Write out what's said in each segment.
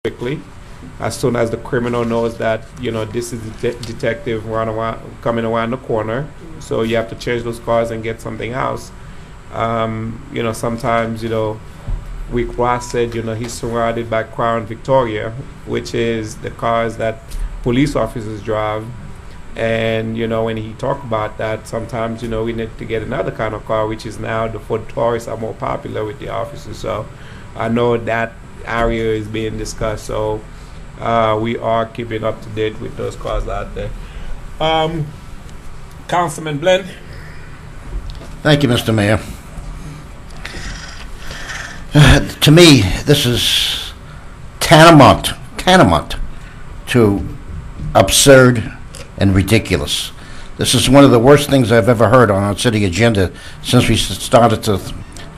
quickly. As soon as the criminal knows that, this is the detective coming around the corner, so you have to change those cars and get something else. Sometimes, Ross said, he's surrounded by Crown Victoria, which is the cars that police officers drive. And, when he talked about that, sometimes, we need to get another kind of car, which is now the Ford Taurus are more popular with the officers. So I know that area is being discussed. So we are keeping up to date with those cars out there. Councilman Blend. Thank you, Mr. Mayor. To me, this is tantamount to absurd and ridiculous. This is one of the worst things I've ever heard on our city agenda since we started to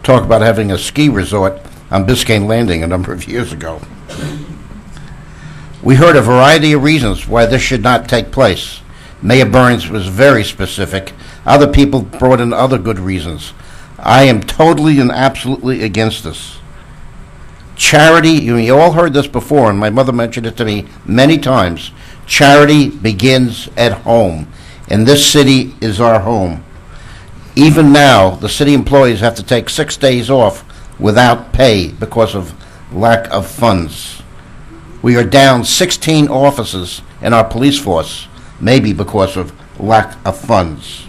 talk about having a ski resort on Biscayne Landing a number of years ago. We heard a variety of reasons why this should not take place. Mayor Burns was very specific. Other people brought in other good reasons. I am totally and absolutely against this. Charity, you all heard this before, and my mother mentioned it to me many times. Charity begins at home, and this city is our home. Even now, the city employees have to take 6 days off without pay because of lack of funds. We are down 16 officers in our police force, maybe because of lack of funds.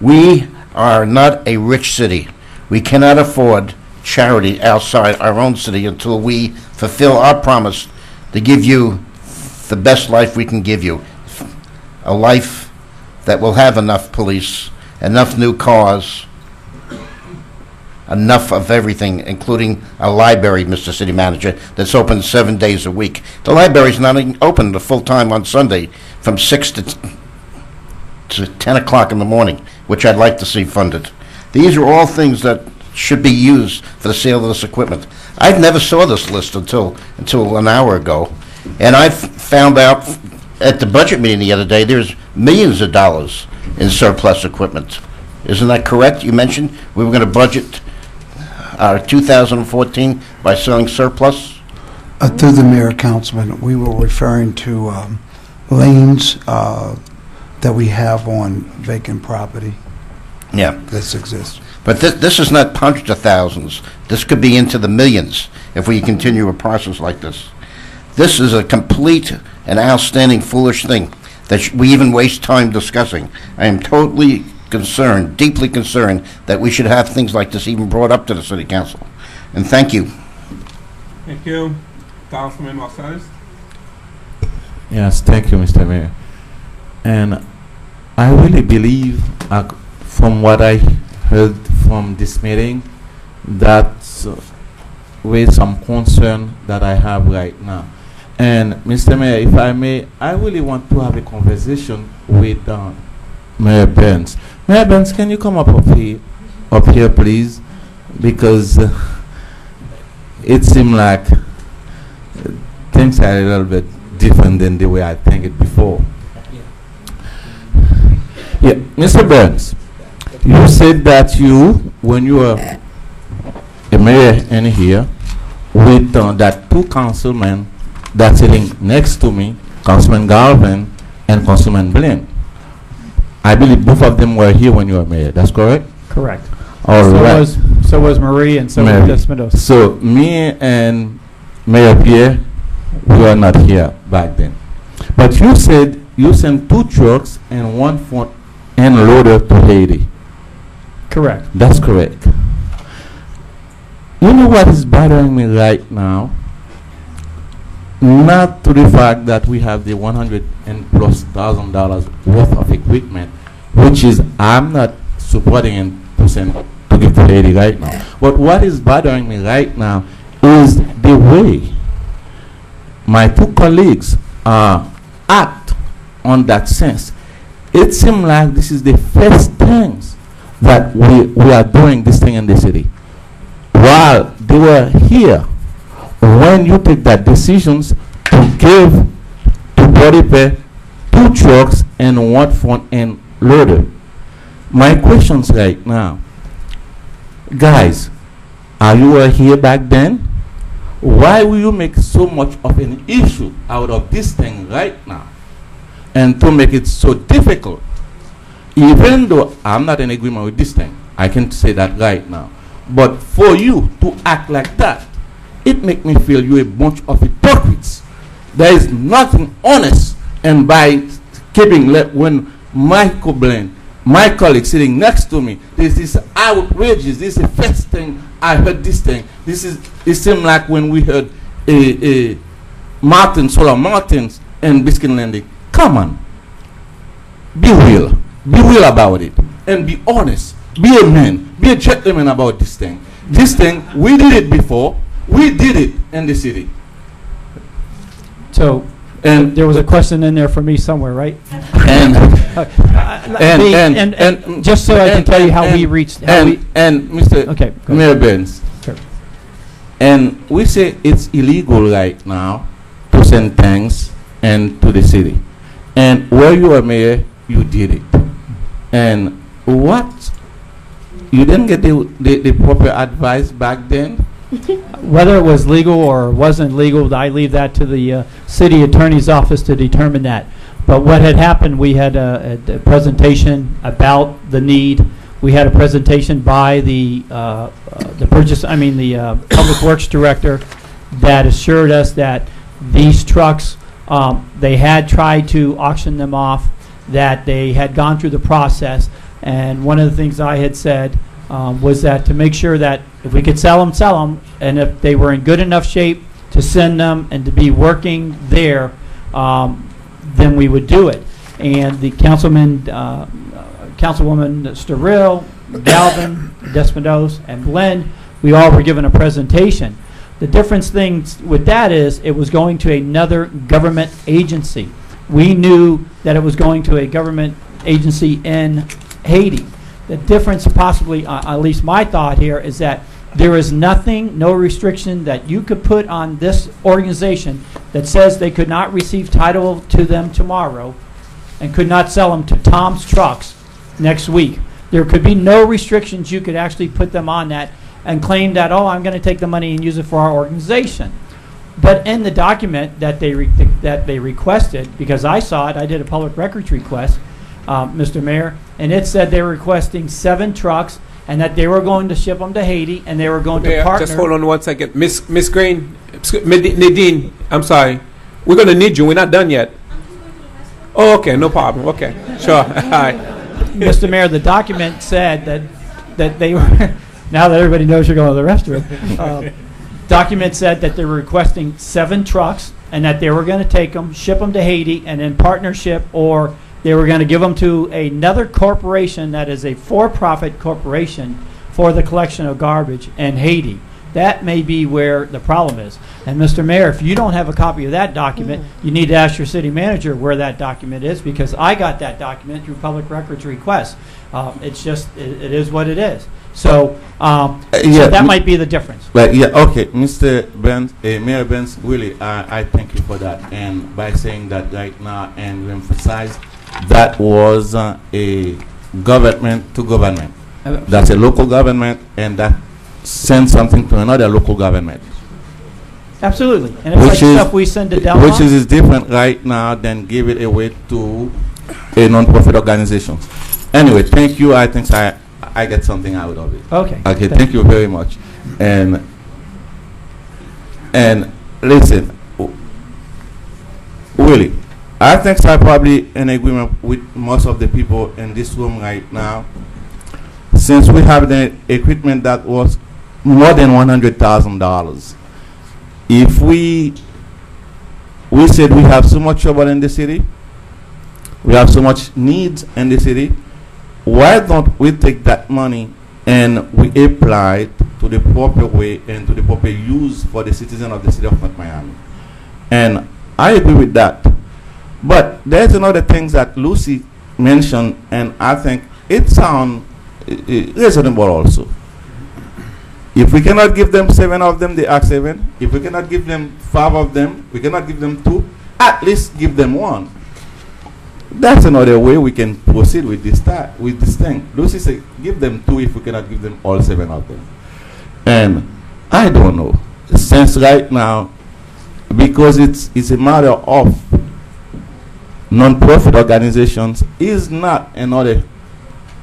We are not a rich city. We cannot afford charity outside our own city until we fulfill our promise to give you the best life we can give you. A life that will have enough police, enough new cars, enough of everything, including a library, Mr. City Manager, that's open 7 days a week. The library's not even open full time on Sunday from 6 to 10 o'clock in the morning, which I'd like to see funded. These are all things that should be used for the sale of this equipment. I never saw this list until an hour ago, and I found out at the budget meeting the other day there's millions of dollars in surplus equipment. Isn't that correct? You mentioned we were going to budget our 2014 by selling surplus? Through the mayor, Councilman, we were referring to liens that we have on vacant property. Yeah. This exists. But this is not hundreds of thousands. This could be into the millions if we continue a process like this. This is a complete and outstanding foolish thing that we even waste time discussing. I am totally concerned, deeply concerned, that we should have things like this even brought up to the City Council. And thank you. Thank you. Councilman Marsalis. Yes, thank you, Mr. Mayor. And I really believe, from what I heard from this meeting, that's with some concern that I have right now. And Mr. Mayor, if I may, I really want to have a conversation with Mayor Burns. Mayor Burns, can you come up here, please? Because it seems like things are a little bit different than the way I think it before. Yeah, Mr. Burns, you said that when you were a mayor in here, with that two councilmen that's sitting next to me, Councilman Garvin and Councilman Blaine. I believe both of them were here when you were mayor. That's correct? Correct. All right. So was Marie, and so was Des Meadows. So me and Mayor Pierre, we were not here back then. But you said you sent 2 trucks and 1 front end loader to Haiti. Correct. That's correct. You know what is bothering me right now? Not to the fact that we have the $100,000+ worth of equipment, which is I'm not supporting and to send to give to Haiti right now. But what is bothering me right now is the way my 2 colleagues act on that sense. It seems like this is the first things that we are doing this thing in the city. While they were here, when you take that decisions to give to body pay 2 trucks and 1 front end loader. My questions right now, guys, are you here back then? Why will you make so much of an issue out of this thing right now? And to make it so difficult, even though I'm not in agreement with this thing, I can say that right now. But for you to act like that, it makes me feel you a bunch of hypocrites. There is nothing honest, and by keeping when Michael Blaine, my colleague sitting next to me, this is outrageous. This is the first thing I heard. This thing. It seemed like when we heard Solar Martins and Biscuit Landing. Come on, be real about it, and be honest. Be a man, be a gentleman about this thing. This thing, we did it before. We did it in the city. So, And there was a question in there for me somewhere, right? and And just so I can tell you how we reached, and Mr. Okay, go Mayor Benz, Sure. and we say it's illegal right now to send tanks and to the city. And where you are mayor, you did it. And what? You didn't get the proper advice back then? Whether it was legal or wasn't legal, I leave that to the city attorney's office to determine that. But what had happened, we had a presentation about the need. We had a presentation by the Public Works Director that assured us that these trucks, they had tried to auction them off, that they had gone through the process. And one of the things I had said was that to make sure that if we could sell them, and if they were in good enough shape to send them and to be working there, then we would do it. And the Councilwoman Sturrill, Galvin, Despodos, and Glenn, we all were given a presentation. The difference things with that is it was going to another government agency. We knew that it was going to a government agency in Haiti. The difference possibly, at least my thought here, is that there is nothing, no restriction that you could put on this organization that says they could not receive title to them tomorrow and could not sell them to Tom's Trucks next week. There could be no restrictions you could actually put them on that and claim that, oh, I'm going to take the money and use it for our organization. But in the document that they requested, because I saw it, I did a public records request, Mr. Mayor, and it said they were requesting 7 trucks and that they were going to ship them to Haiti and they were going to partner. Just hold on 1 second. Miss Green, Nadine, I'm sorry. We're going to need you. We're not done yet. Oh, okay, no problem. Okay, sure. All right. Mr. Mayor, the document said that they were, now that everybody knows you're going to the restroom, document said that they were requesting 7 trucks and that they were going to take them, ship them to Haiti, and in partnership, or they were going to give them to another corporation that is a for-profit corporation for the collection of garbage in Haiti. That may be where the problem is. And Mr. Mayor, if you don't have a copy of that document, you need to ask your city manager where that document is, because I got that document through public records request. It's just, it is what it is. So, so that might be the difference. But yeah, okay, Mr. Benz, Mayor Benz, really, I thank you for that. And by saying that right now, and you emphasize that was a government to government. That's a local government, and that sends something to another local government. Absolutely. And it's like stuff we send to Delmar. Which is different right now than give it away to a non-profit organization. Anyway, thank you. I think I get something out of it. Okay. Okay, thank you very much. And listen, really, I think I'm probably in agreement with most of the people in this room right now. Since we have the equipment that was more than $100,000, if we said we have so much trouble in the city, we have so much needs in the city, why don't we take that money and we apply it to the proper way and to the proper use for the citizens of the city of North Miami? And I agree with that. But there's another thing that Lucy mentioned, and I think it sounds reasonable also. If we cannot give them 7 of them, they ask 7. If we cannot give them 5 of them, we cannot give them 2. At least give them 1. That's another way we can proceed with this thing. Lucy said, give them 2 if we cannot give them all 7 of them. And I don't know. since right now, because it's a matter of non-profit organizations, is not another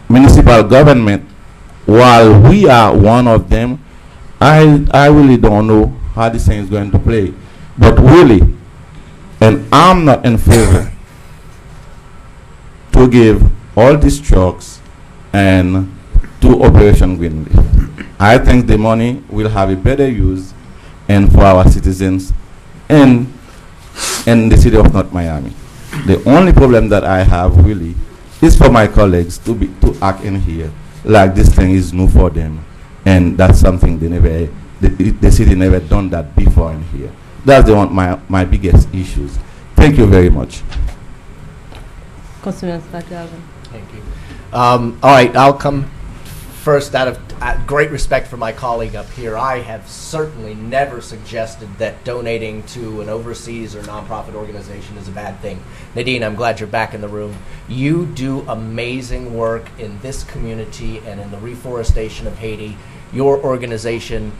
municipal government, while we are one of them, I really don't know how this thing is going to play. But really, and I'm not in favor to give all these trucks and to Operation Greenleaf. I think the money will have a better use and for our citizens in the city of North Miami. The only problem that I have really is for my colleagues to act in here like this thing is new for them, and that's something the city never done that before in here. That's my biggest issues. Thank you very much. Councilman Scott Galvin. Thank you. All right, I'll come first out of great respect for my colleague up here. I have certainly never suggested that donating to an overseas or nonprofit organization is a bad thing. Nadine, I'm glad you're back in the room. You do amazing work in this community and in the reforestation of Haiti. Your organization,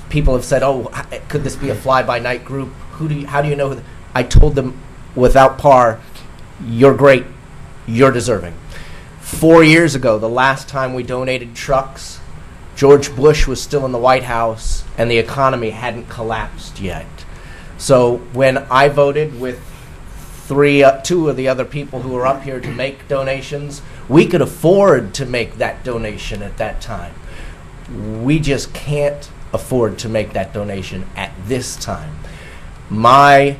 people have said, oh, could this be a fly-by-night group? How do you know? I told them without par, you're great, you're deserving. 4 years ago, the last time we donated trucks, George Bush was still in the White House and the economy hadn't collapsed yet. So when I voted with two of the other people who were up here to make donations, we could afford to make that donation at that time. We just can't afford to make that donation at this time. My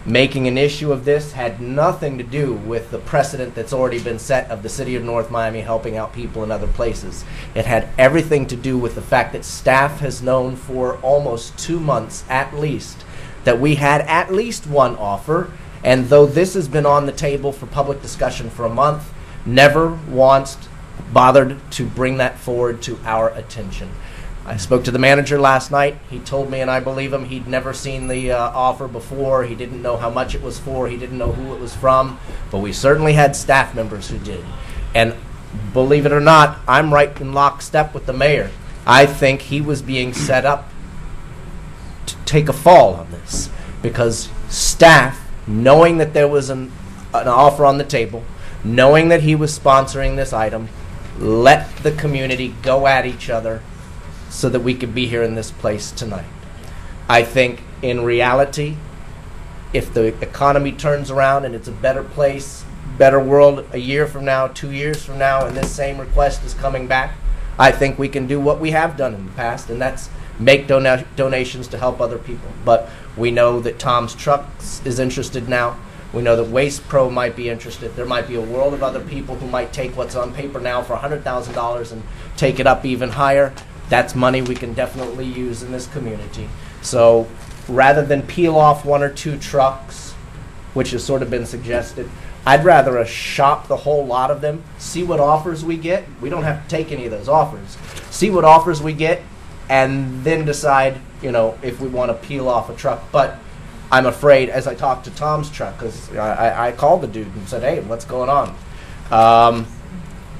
making an issue of this had nothing to do with the precedent that's already been set of the city of North Miami helping out people in other places. It had everything to do with the fact that staff has known for almost 2 months at least that we had at least one offer, and though this has been on the table for public discussion for a month, never once bothered to bring that forward to our attention. I spoke to the manager last night. He told me, and I believe him, he'd never seen the offer before. He didn't know how much it was for. He didn't know who it was from. But we certainly had staff members who did. And believe it or not, I'm right in lockstep with the mayor. I think he was being set up to take a fall on this because staff, knowing that there was an offer on the table, knowing that he was sponsoring this item, let the community go at each other so that we could be here in this place tonight. I think in reality, if the economy turns around and it's a better place, better world a year from now, 2 years from now, and this same request is coming back, I think we can do what we have done in the past, and that's make donations to help other people. But we know that Tom's Trucks is interested now. We know that Waste Pro might be interested. There might be a world of other people who might take what's on paper now for $100,000 and take it up even higher. That's money we can definitely use in this community. So rather than peel off 1 or 2 trucks, which has sort of been suggested, I'd rather shop the whole lot of them, see what offers we get. We don't have to take any of those offers. See what offers we get, and then decide, if we want to peel off a truck. But I'm afraid, as I talked to Tom's Truck, because I called the dude and said, hey, what's going on?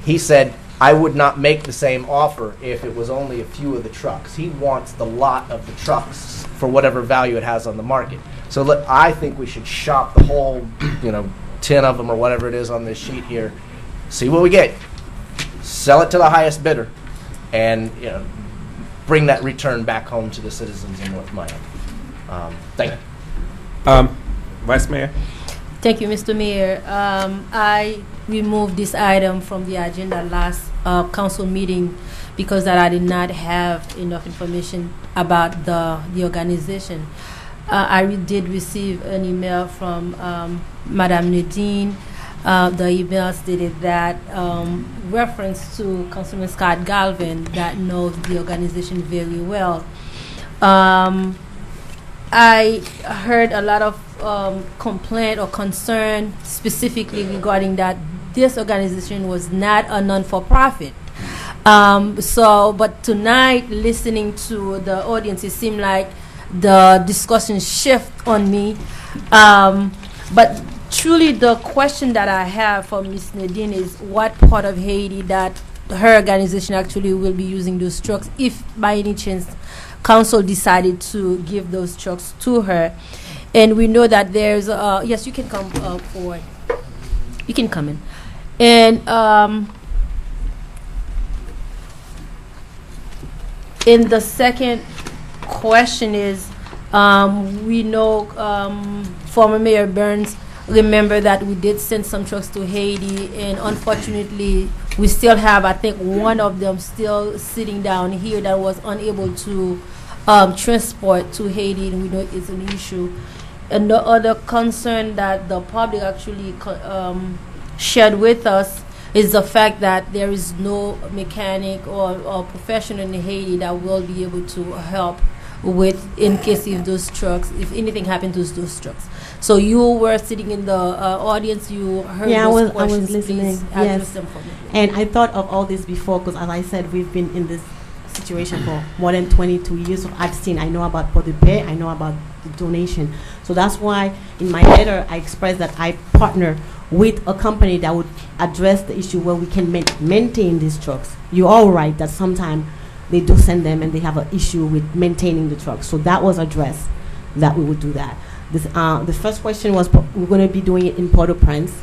He said, I would not make the same offer if it was only a few of the trucks. He wants the lot of the trucks for whatever value it has on the market. So I think we should shop the whole, 10 of them or whatever it is on this sheet here, see what we get, sell it to the highest bidder, and bring that return back home to the citizens in North Miami. Thank you. Vice Mayor? Thank you, Mr. Mayor. I removed this item from the agenda last council meeting because that I did not have enough information about the organization. I did receive an email from Madame Nadine. The email stated that reference to Councilman Scott Galvin that knows the organization very well. I heard a lot of complaint or concern specifically regarding that this organization was not a non-for-profit. But tonight, listening to the audience, it seemed like the discussion shift on me. But truly, the question that I have for Ms. Nadine is what part of Haiti that her organization actually will be using those trucks, if by any chance council decided to give those trucks to her. And we know that there's, yes, you can come forward. You can come in. And in the second question is, we know former Mayor Burns remember that we did send some trucks to Haiti, and unfortunately we still have, I think, one of them still sitting down here that was unable to transport to Haiti, and we know it's an issue. And the other concern that the public actually shared with us is the fact that there is no mechanic or professional in Haiti that will be able to help with, in case if those trucks, if anything happened to those trucks. So you were sitting in the audience, you heard those questions. I was listening. Please address them for me. And I thought of all this before, because as I said, we've been in this situation for more than 22 years. So I know about Pot de Paix, I know about the donation. So that's why in my letter I expressed that I partner with a company that would address the issue where we can maintain these trucks. You're all right that sometimes they do send them and they have an issue with maintaining the trucks. So that was addressed, that we would do that. This, the first question was we're going to be doing it in Port-au-Prince,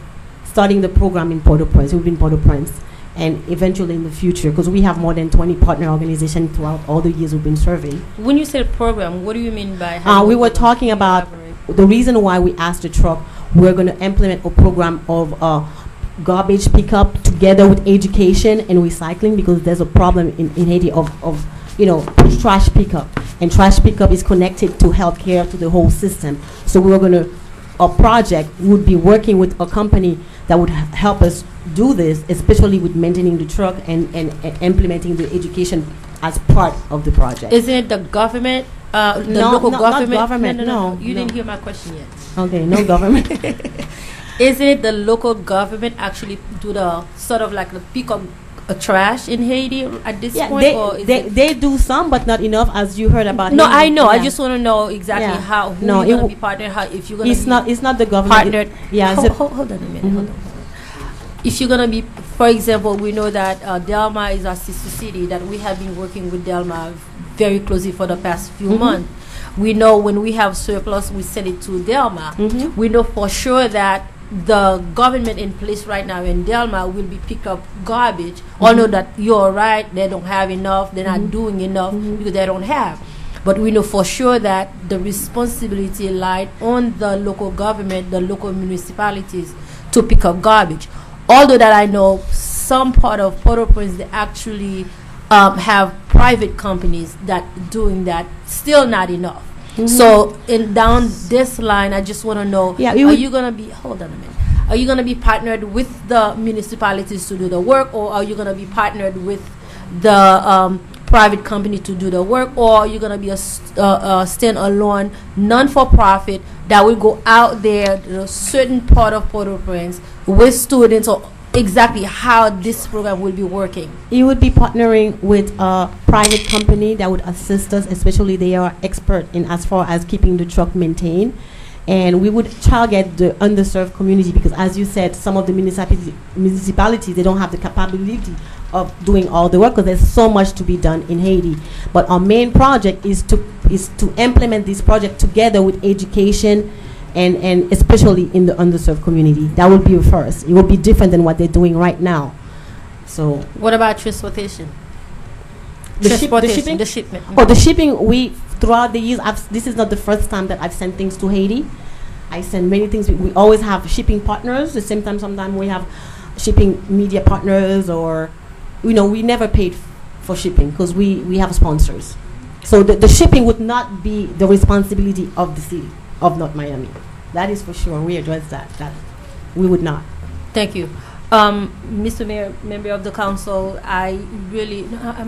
starting the program in Port-au-Prince. We've been in Port-au-Prince, and eventually in the future, because we have more than 20 partner organizations throughout all the years we've been serving. When you say program, what do you mean by? We were talking about the reason why we asked the truck. We're going to implement a program of garbage pickup together with education and recycling, because there's a problem in Haiti of trash pickup, and trash pickup is connected to healthcare, to the whole system. So we're going to, a project would be working with a company that would help us do this, especially with maintaining the truck and implementing the education as part of the project. Isn't it the government, local government? Not government, no. You didn't hear my question yet. Okay, no government. Isn't it the local government actually do the sort of like the pick up trash in Haiti at this point? Or is they do some, but not enough, as you heard about. No, Haiti. I know. Yeah. I just want to know exactly how who no, you're going to be partnered. How, if you're going to be it's not the government. partnered. Hold on a minute. Hold on. If you're going to be, for example, we know that Delma is our sister city, that we have been working with Delma very closely for the past few months. We know when we have surplus, we send it to Delma. We know for sure that the government in place right now in Delma will be pick up garbage. Although that you're right, they don't have enough, they're not doing enough because they don't have. But we know for sure that the responsibility lies on the local government, the local municipalities, to pick up garbage. Although that I know some part of Port-au-Prince, they actually have private companies that doing that, still not enough. So in down this line, I just want to know, are you going to be, hold on a minute, are you going to be partnered with the municipalities to do the work, or are you going to be partnered with the private company to do the work, or are you going to be a stand-alone, non-for-profit that will go out there to a certain part of Port-au-Prince with students, or exactly how this program will be working? You would be partnering with a private company that would assist us, especially they are expert in as far as keeping the truck maintained. And we would target the underserved community, because as you said, some of the municipalities, they don't have the capability of doing all the work, because there's so much to be done in Haiti. But our main project is to implement this project together with education, and especially in the underserved community. That will be a first. It will be different than what they're doing right now. So what about transportation? The shipping? The shipment. Oh, the shipping, we, throughout the years, this is not the first time that I've sent things to Haiti. I send many things. We always have shipping partners. The same time, sometimes we have shipping media partners, or, we never paid for shipping because we have sponsors. So the shipping would not be the responsibility of the city of North Miami. That is for sure. We address that we would not. Thank you. Mr. Mayor, member of the council, I'm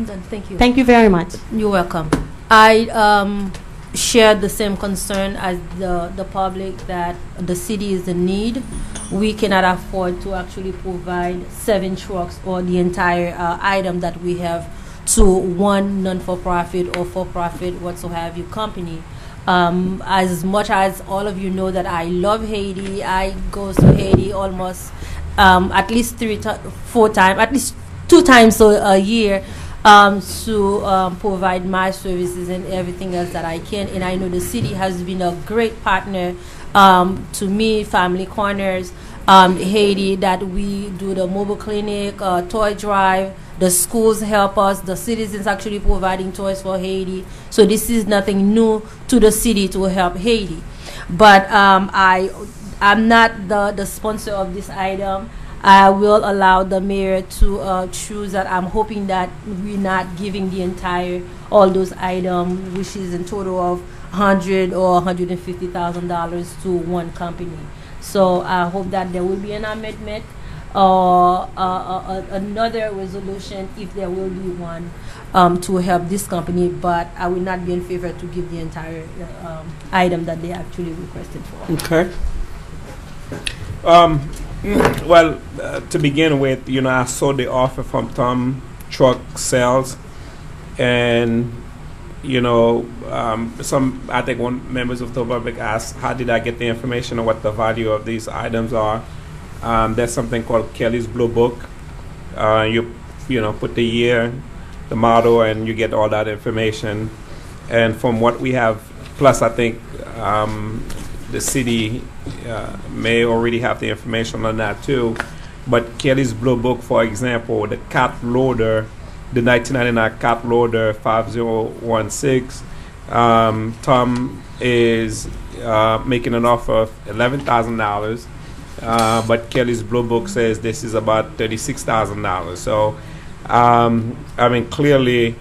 done. Thank you. Thank you very much. You're welcome. I share the same concern as the public, that the city is in need. We cannot afford to actually provide 7 trucks or the entire item that we have to one non-for-profit or for-profit whatsoever company. As much as all of you know that I love Haiti, I go to Haiti almost at least 4 times, at least 2 times a year. to provide my services and everything else that I can. And I know the city has been a great partner to me, Family Corners, Haiti, that we do the mobile clinic, toy drive. The schools help us. The citizens actually providing toys for Haiti. So this is nothing new to the city to help Haiti. But I'm not the sponsor of this item. I will allow the mayor to choose that. I'm hoping that we're not giving the entire, all those items, which is in total of $100,000 or $150,000 to one company. So I hope that there will be an amendment or another resolution, if there will be one, to help this company. But I will not be in favor to give the entire item that they actually requested for. Okay. Well, to begin with, I saw the offer from Tom Truck Sales, and I think one members of the public asked, how did I get the information on what the value of these items are? There's something called Kelly's Blue Book. You put the year, the model, and you get all that information. And from what we have, plus I think the city may already have the information on that too. But Kelly's Blue Book, for example, the cat loader, the 1999 cat loader 5016, Tom is making an offer of $11,000. But Kelly's Blue Book says this is about $36,000. So, clearly,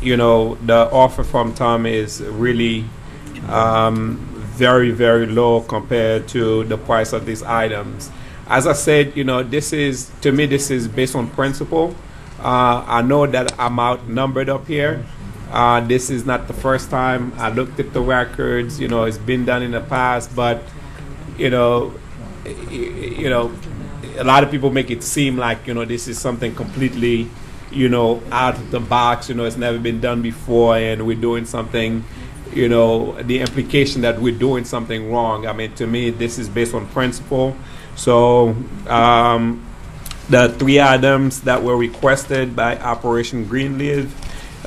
the offer from Tom is really very, very low compared to the price of these items. As I said, this is based on principle. I know that I'm outnumbered up here. This is not the first time I looked at the records. It's been done in the past, but a lot of people make it seem like this is something completely out of the box. It's never been done before, and we're doing something. The implication that we're doing something wrong. To me, this is based on principle. So the 3 items that were requested by Operation Greenleaf,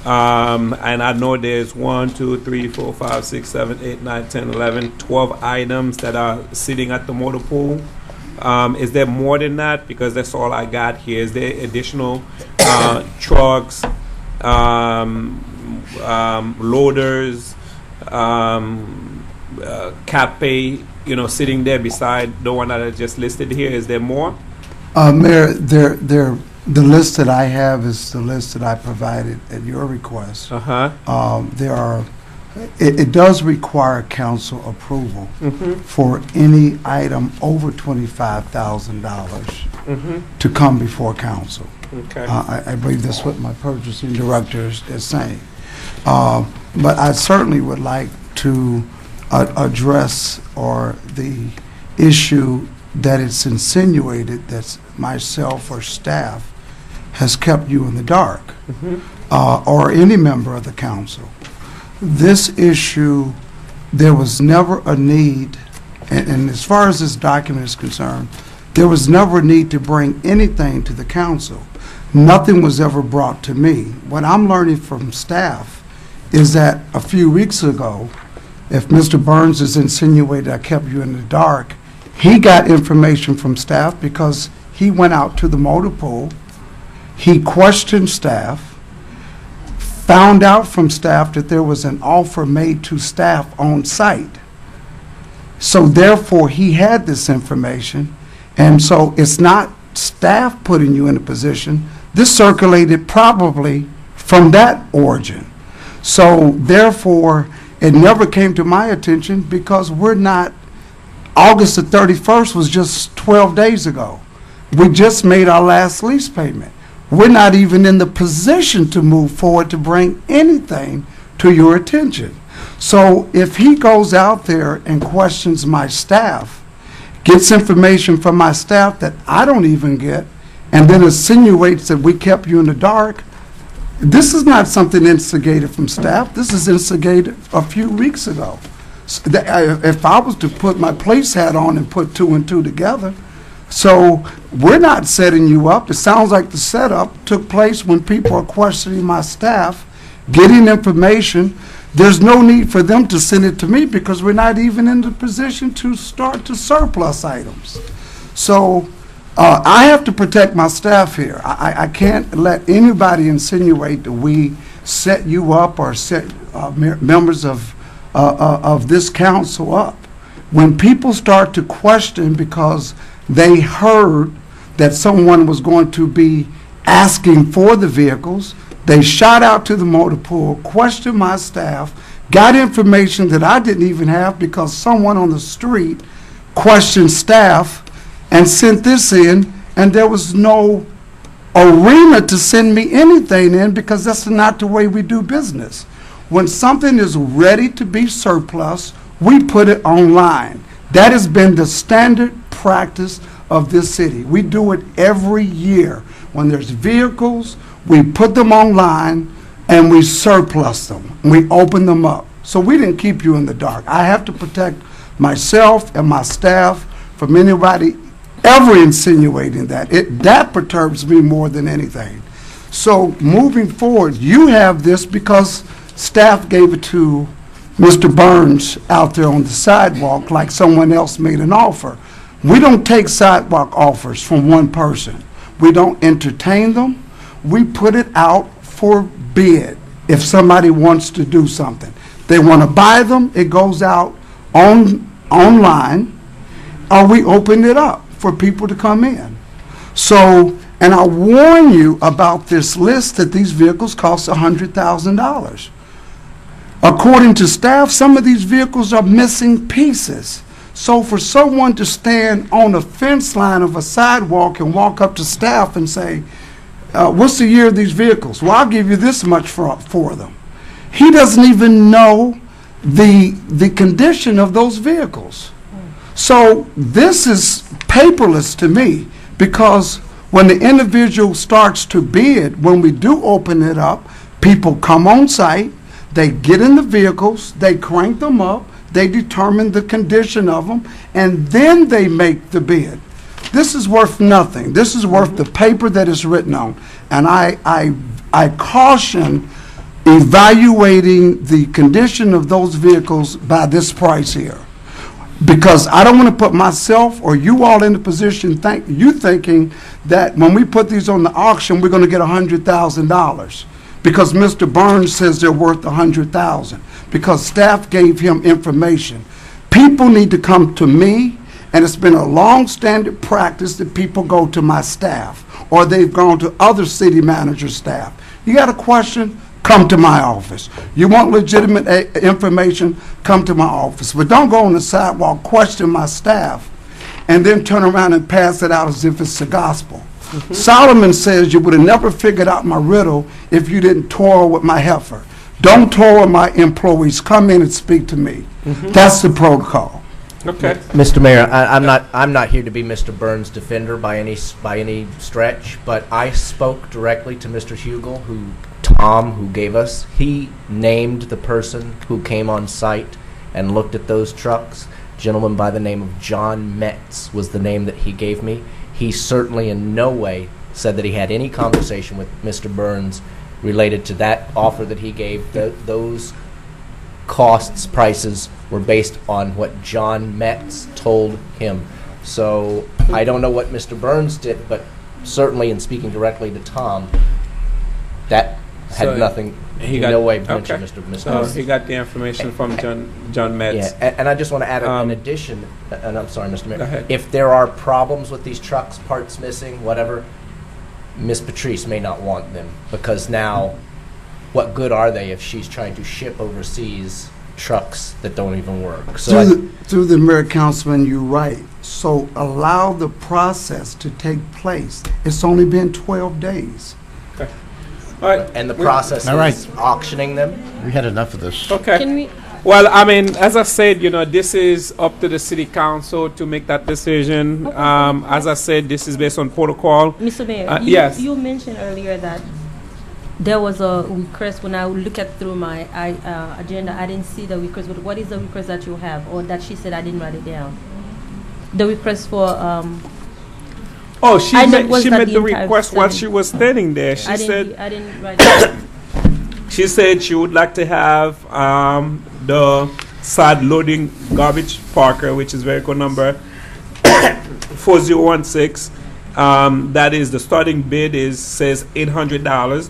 and I know there's 1, 2, 3, 4, 5, 6, 7, 8, 9, 10, 11, 12 items that are sitting at the motor pool. Is there more than that? Because that's all I got here. Is there additional trucks, loaders, cat pay, sitting there beside the one that I just listed here? Is there more? Mayor, the list that I have is the list that I provided at your request. It does require council approval for any item over $25,000 to come before council. Okay. I believe that's what my purchasing director is saying. But I certainly would like to address the issue that it's insinuated that myself or staff has kept you in the dark, or any member of the council. This issue, there was never a need, and as far as this document is concerned, there was never a need to bring anything to the council. Nothing was ever brought to me. What I'm learning from staff is that a few weeks ago, if Mr. Burns is insinuated I kept you in the dark, he got information from staff because he went out to the motor pool, he questioned staff, found out from staff that there was an offer made to staff on site. So therefore, he had this information, and so it's not staff putting you in a position. This circulated probably from that origin. So therefore, it never came to my attention because we're not, August the 31st was just 12 days ago. We just made our last lease payment. We're not even in the position to move forward to bring anything to your attention. So if he goes out there and questions my staff, gets information from my staff that I don't even get, and then insinuates that we kept you in the dark, this is not something instigated from staff. This is instigated a few weeks ago. So if I was to put my police hat on and put 2 and 2 together, So we're not setting you up. It sounds like the setup took place when people are questioning my staff, getting information. There's no need for them to send it to me because we're not even in the position to start to surplus items. So I have to protect my staff here. I can't let anybody insinuate that we set you up or set members of this council up. When people start to question because they heard that someone was going to be asking for the vehicles, they shot out to the motor pool, questioned my staff, got information that I didn't even have because someone on the street questioned staff and sent this in, and there was no arena to send me anything in because that's not the way we do business. When something is ready to be surplus, we put it online. That has been the standard practice of this city. We do it every year. When there's vehicles, we put them online and we surplus them. We open them up. So we didn't keep you in the dark. I have to protect myself and my staff from anybody ever insinuating that. That perturbs me more than anything. So moving forward, you have this because staff gave it to Mr. Burns out there on the sidewalk like someone else made an offer. We don't take sidewalk offers from one person. We don't entertain them. We put it out for bid if somebody wants to do something. They want to buy them, it goes out online, or we open it up for people to come in. So, and I warn you about this list that these vehicles cost $100,000. According to staff, some of these vehicles are missing pieces. So for someone to stand on a fence line of a sidewalk and walk up to staff and say, what's the year of these vehicles? Well, I'll give you this much for them. He doesn't even know the condition of those vehicles. So this is paperless to me because when the individual starts to bid, when we do open it up, people come on site, they get in the vehicles, they crank them up, they determine the condition of them, and then they make the bid. This is worth nothing. This is worth the paper that it's written on. And I caution evaluating the condition of those vehicles by this price here. Because I don't want to put myself or you all in the position thinking that when we put these on the auction, we're going to get $100,000. Because Mr. Burns says they're worth $100,000. Because staff gave him information. People need to come to me, and it's been a long-standing practice that people go to my staff, or they've gone to other city manager staff. You got a question? Come to my office. You want legitimate information? Come to my office. But don't go on the sidewalk, question my staff, and then turn around and pass it out as if it's the gospel. Solomon says you would have never figured out my riddle if you didn't toil with my heifer. Don't toil with my employees. Come in and speak to me. That's the protocol. Okay. Mr. Mayor, I'm not here to be Mr. Burns' defender by any stretch, but I spoke directly to Mr. Hugel, Tom, who gave us. He named the person who came on site and looked at those trucks. A gentleman by the name of John Metz was the name that he gave me. He certainly in no way said that he had any conversation with Mr. Burns related to that offer that he gave. Those prices were based on what John Metz told him. So I don't know what Mr. Burns did, but certainly in speaking directly to Tom, that had nothing, in no way mentioned Mr. So he got the information from John Metz. Yeah, and I just want to add in addition, and I'm sorry, Mr. Mayor, Go ahead. if there are problems with these trucks, parts missing, whatever, Ms. Patrice may not want them, because now, what good are they if she's trying to ship overseas trucks that don't even work? So through the Mayor, Councilman, you're right. So allow the process to take place. It's only been 12 days. Okay. All right. And the process is auctioning them? We had enough of this. Okay. Can we? Well, I mean, as I said, this is up to the city council to make that decision. As I said, this is based on protocol. Mr. Mayor, yes. you mentioned earlier that there was a request. When I look at through my agenda, I didn't see the request. But what is the request that you have, or that she said I didn't write it down? The request for Oh, she I made, didn't- was she that made the the entire request while thing? she was standing there. She I said didn't write that. she said she would like to have the side loading garbage parker, which is vehicle number 4016. That is the starting bid says $800,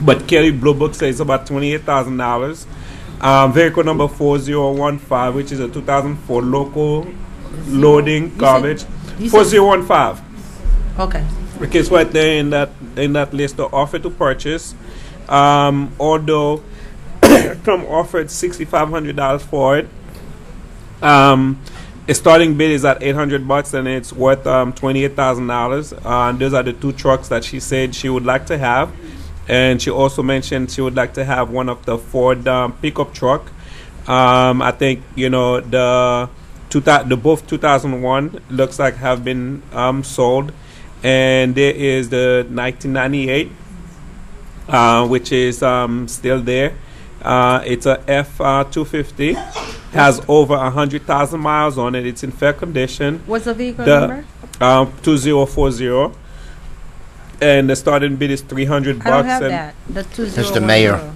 but Kelly Blue Book says about $28,000. Vehicle number 4015, which is a 2004 local loading garbage. you said- 4015. Okay. Okay, it's right there in that list. The offer to purchase, although Trump offered $6,500 for it. A starting bid is at $800, and it's worth $28,000. Those are the two trucks that she said she would like to have, and she also mentioned she would like to have one of the Ford pickup truck. I think the both 2001 looks like have been sold. And there is the 1998, which is still there. It's a F250, has over 100,000 miles on it. It's in fair condition. What's the vehicle The number? 2040, and the starting bid is $300. I don't have and that. The Mr. Mayor.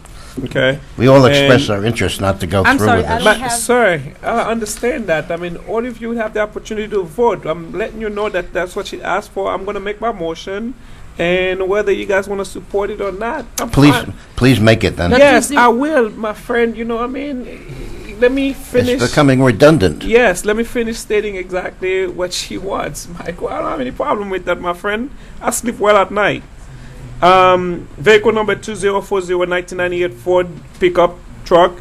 Okay. We all express And- our interest not to go I'm through sorry, with I this. don't But, have- sir, I understand that. I mean, all of you have the opportunity to vote. I'm letting you know that that's what she asked for. I'm going to make my motion, and whether you guys want to support it or not, I'm Please, fine. please make it then. That- Yes, is- I will, my friend. Let me finish. It's becoming redundant. Yes, let me finish stating exactly what she wants. Michael, I don't have any problem with that, my friend. I sleep well at night. Vehicle number 2040, 1998 Ford pickup truck,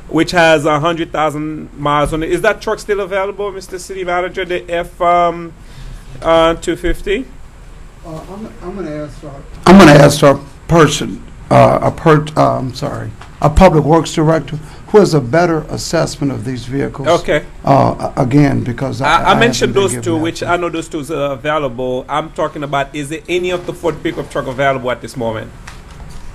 which has 100,000 miles on it. Is that truck still available, Mr. City Manager? The F 250. I'm going to ask our person, a public works director, who has a better assessment of these vehicles. Okay. Again, because I mentioned haven't been those given two, that. which I know those two are available. I'm talking about, is there any of the Ford pickup truck available at this moment?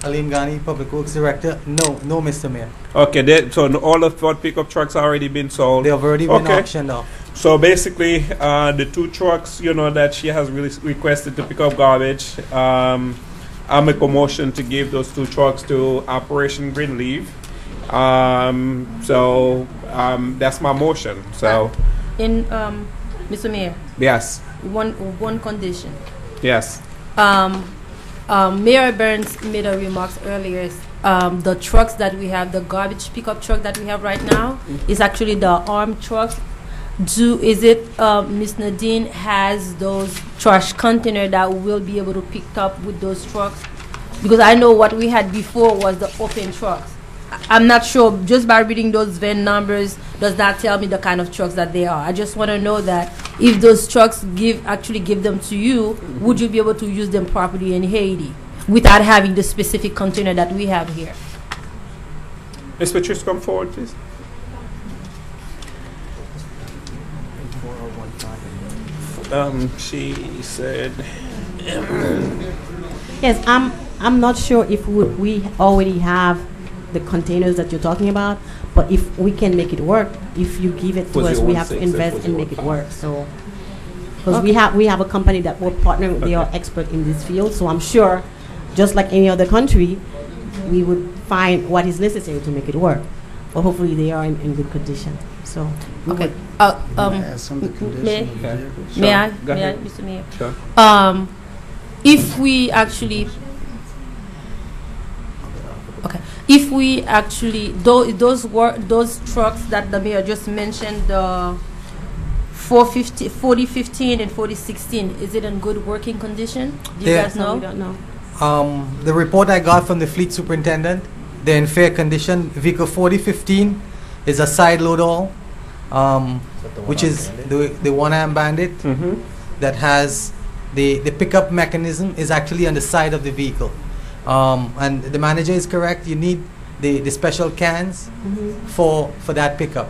Alim Ghani, Public Works Director. No, Mr. Mayor. Okay, so all the Ford pickup trucks are already been sold. They have already been Okay. auctioned off. So basically, the two trucks, that she has really requested to pick up garbage, I make a motion to give those two trucks to Operation Greenleaf. That's my motion. So, In Mr. Mayor, yes, one condition. yes. Mayor Burns made a remarks earlier. The trucks that we have, the garbage pickup truck that we have right now, is actually the armed trucks. Ms. Nadine has those trash container that will be able to pick up with those trucks? Because I know what we had before was the open trucks. I'm not sure, just by reading those VIN numbers does not tell me the kind of trucks that they are. I just want to know that if those trucks actually give them to you, would you be able to use them properly in Haiti without having the specific container that we have here? Ms. Patrice, come forward, please. She said, Yes, I'm not sure if we already have the containers that you're talking about, but if we can make it work, if you give it to us, we have to 4016 invest and make it 4015. work. So, because we have a company that we're partnering with, they are expert in this field. So I'm sure, just like any other country, we would find what is necessary to make it work. But hopefully they are in good condition. So, we Okay. would- Add some of the may- condition of the vehicles. May I, Go ahead. Mr. Mayor? Sure. If we actually, okay, if we actually, those trucks that the mayor just mentioned, the 4015 and 4016, is it in good working condition? Do you Yeah. guys no, we know? don't know. The report I got from the fleet superintendent, they're in fair condition. Vehicle 4015 is a side load all, which is the one-arm bandit Mm-hmm. that has the pickup mechanism is actually on the side of the vehicle. And the manager is correct. You need the special cans for that pickup.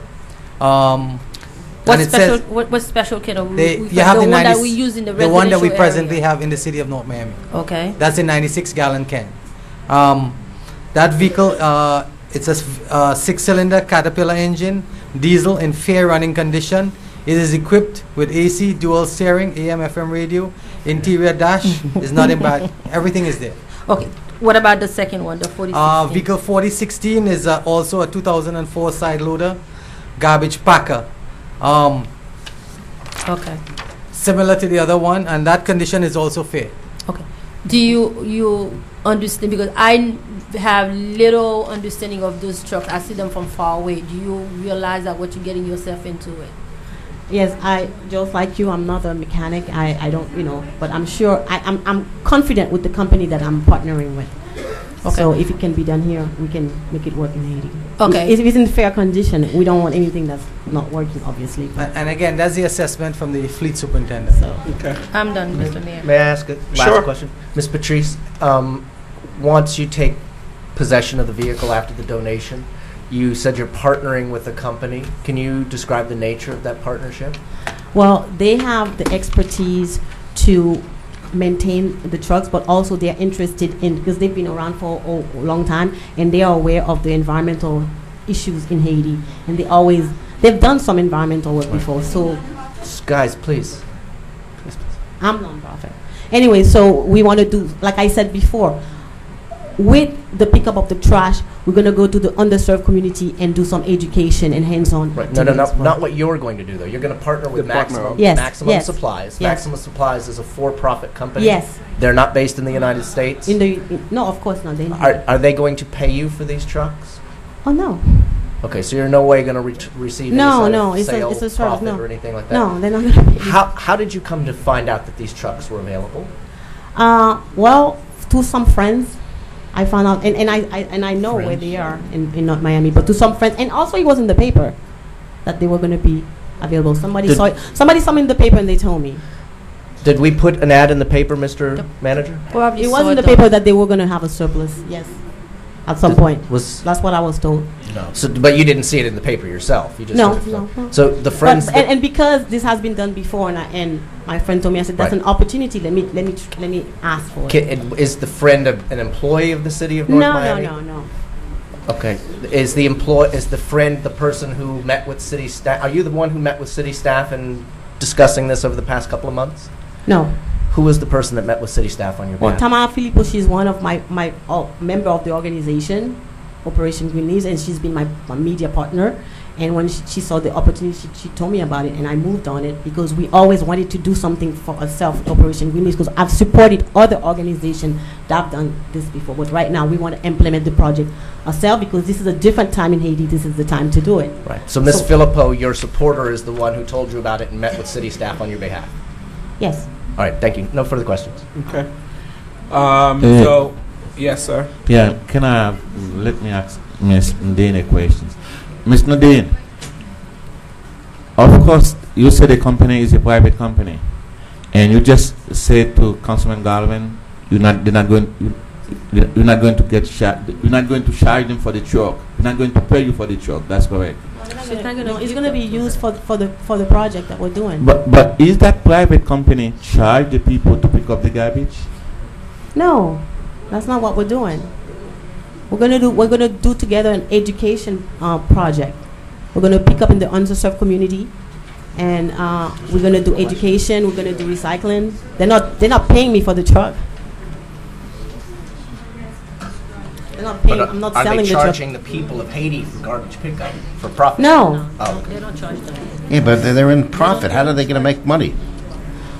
What and it special, says what special kind of, you have the the one that 90 we use in the the one that we residential presently area? have in the city of North Miami. Okay. That's a 96-gallon can. That vehicle, it's a 6-cylinder Caterpillar engine, diesel in fair running condition. It is equipped with AC, dual steering, AM, FM radio, interior dash is not in bad. Everything is there. Okay. What about the second one, the 4016? Vehicle 4016 is also a 2004 side loader, garbage packer. Okay. Similar to the other one, and that condition is also fair. Okay. Do you understand? Because I have little understanding of those trucks. I see them from far away. Do you realize that what you're getting yourself into it? Yes, I just like you. I'm not a mechanic. I don't, but I'm sure I'm confident with the company that I'm partnering with. Okay. So if it can be done here, we can make it work in Haiti. Okay. If it's in fair condition, we don't want anything that's not working, obviously. And again, that's the assessment from the fleet superintendent. So Okay. I'm done, Mr. Mayor. May I ask a last Sure. question? Ms. Patrice, once you take possession of the vehicle after the donation, you said you're partnering with a company. Can you describe the nature of that partnership? well, they have the expertise to maintain the trucks, but also they're interested in, because they've been around for a long time, and they are aware of the environmental issues in Haiti, and they've done some environmental work before. So Guys, please. I'm nonprofit. Anyway, so we want to do, like I said before, with the pickup of the trash, we're going to go to the underserved community and do some education and hands-on. Right. activities as well. Not what you're going to do, though. You're going to partner with The partner. Maximum, Yes, Maximum yes, Supplies. yes. Maximum Supplies is a for-profit company. Yes. They're not based in the United States. No, of course not. Are they going to pay you for these trucks? Oh, no. Okay, so you're in no way going to receive any No, sort no, of it's a sales service, profit no. or anything like that? No, they're not going to pay me. How did you come to find out that these trucks were available? Well, to some friends, I found out, and I know where Friends? they are in North Miami, but to some friends, and also it was in the paper that they were going to be available. Somebody saw them in the paper and they told me. Did we put an ad in the paper, Mr. Manager? Probably It saw was in the them. paper that they were going to have a surplus, yes, at some point. That's what I was told. No. So, but you didn't see it in the paper yourself. You just No, heard it from- no. So the friends. But, and because this has been done before, and my friend told me, I said, that's Right. an opportunity. Let me ask for it. Is the friend an employee of the city of North Miami? No. Okay. Is the friend the person who met with city staff? Are you the one who met with city staff and discussing this over the past couple of months? No. Who was the person that met with city staff on your behalf? Tamara Filippo, she's one of my member of the organization, Operation Green Leaves, and she's been my media partner. And when she saw the opportunity, she told me about it, and I moved on it because we always wanted to do something for ourselves, Operation Green Leaves, because I've supported other organizations that have done this before. But right now, we want to implement the project ourselves because this is a different time in Haiti. This is the time to do it. Right. So Ms. Filippo, your supporter, is the one who told you about it and met with city staff on your behalf. Yes. All right. Thank you. No further questions. Okay. So, yes, sir. Yeah, let me ask Ms. Ndane a question. Ms. Ndane, of course, you said the company is a private company, and you just said to Councilman Galvin, you're not going to get you're not going to charge them for the truck. You're not going to pay you for the truck. That's correct. It's going to be used for the project that we're doing. But is that private company charge the people to pick up the garbage? No, that's not what we're doing. We're gonna do together an education project. We're gonna pick up in the underserved community, and we're gonna do education. We're gonna do recycling. They're not paying me for the truck. They're not paying. I'm not Are selling they the truck. charging the people of Haiti for garbage pickup for profit? No. Oh, okay. They don't charge them. Yeah, but they're in profit. How are they going to make money?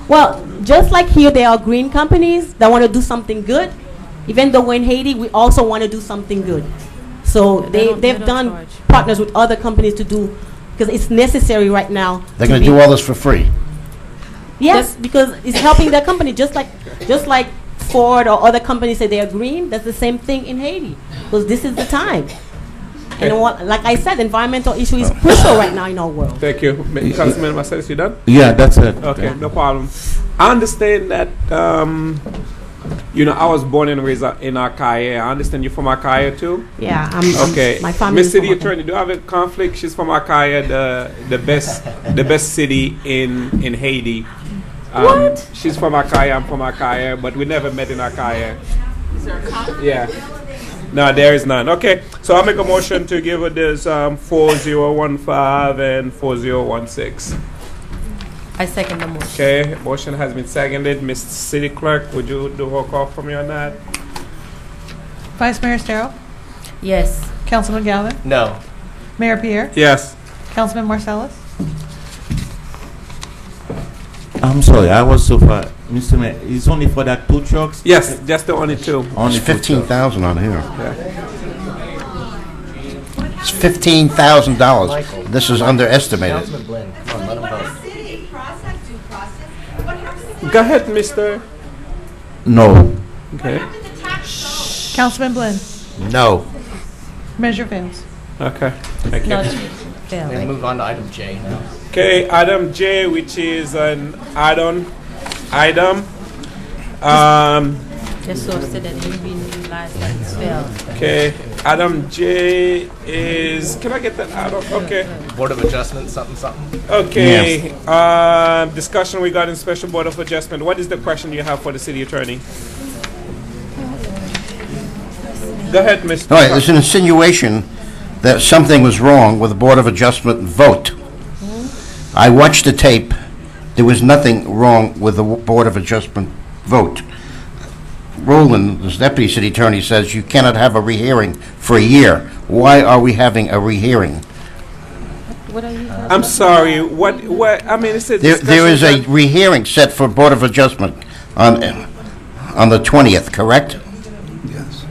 Well, just like here, there are green companies that want to do something good. Even though we're in Haiti, we also want to do something good. So They don't they've done charge. partners with other companies to do, because it's necessary right now. They're going to do all this for free. Yes, because it's helping their company, just like Ford or other companies say they are green. That's the same thing in Haiti, because this is the time. And like I said, environmental issue is crucial right now in our world. Thank you. Councilman Marcellus, you done? Yeah, that's it. Okay, no problem. I understand that, I was born and raised in Arcaia. I understand you're from Arcaia too? Yeah, Okay. my family. Miss City Attorney, do you have a conflict? She's from Arcaia, the best city in Haiti. What? She's from Arcaia, I'm from Arcaia, but we never met in Arcaia. Is there a conflict? Yeah. No, there is none. Okay, so I'll make a motion to give her this 4015 and 4016. I second the motion. Okay, motion has been seconded. Mr. City Clerk, would you do a roll call for me on that? Vice Mayor Estero, Yes. Councilman Galvin, No. Mayor Pierre, Yes. Councilman Marcellus. I'm sorry, I was so far. Mr. Mayor, it's only for that 2 trucks? Yes, just the only two. Only It's 2 trucks. 15,000 on here. Yeah. It's $15,000. Michael. This is underestimated. Councilman Blinn, come on, let him vote. Go ahead, Mr. No. Okay. Councilman Blinn, No. measure fails. Okay. Thank Not you. fail. We move on to item J now. Okay, item J, which is an add-on item. Just so said that it been last time it's failed. Okay, item J is, can I get that add-on? Okay. Board of Adjustment, something, something. Okay, discussion regarding special board of adjustment. What is the question you have for the city attorney? Go ahead, Mr. All right, there's an insinuation that something was wrong with the Board of Adjustment vote. I watched the tape. There was nothing wrong with the Board of Adjustment vote. Roland, the deputy city attorney, says you cannot have a rehearing for a year. Why are we having a rehearing? What are you? I'm sorry, what, I mean, it's a There is a discussion rehearing set for Board of Adjustment on the 20th, correct? Yes.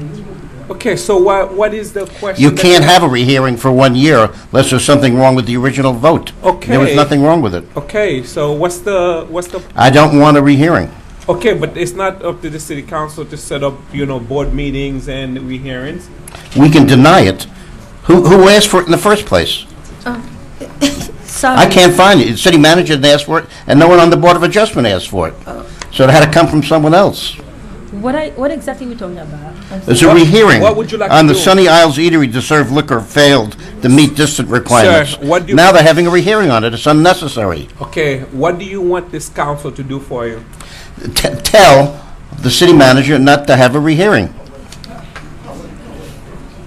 okay, so what is the question? You that can't have a rehearing for 1 year unless there's something wrong with the original vote. There was Okay. nothing wrong with it. Okay, so what's the, I don't want a rehearing. okay, but it's not up to the city council to set up, board meetings and rehearings? We can deny it. Who asked for it in the first place? Sorry. I can't find it. The city manager didn't ask for it, and no one on the Board of Adjustment asked for it. So it had to come from someone else. What exactly are we talking about? I'm There's sorry. a rehearing what would you like on to the do? Sunny Isles Eatery to serve liquor failed to meet distant requirements. what do you- Now they're having a rehearing on it. It's unnecessary. Okay, what do you want this council to do for you? Tell the city manager not to have a rehearing.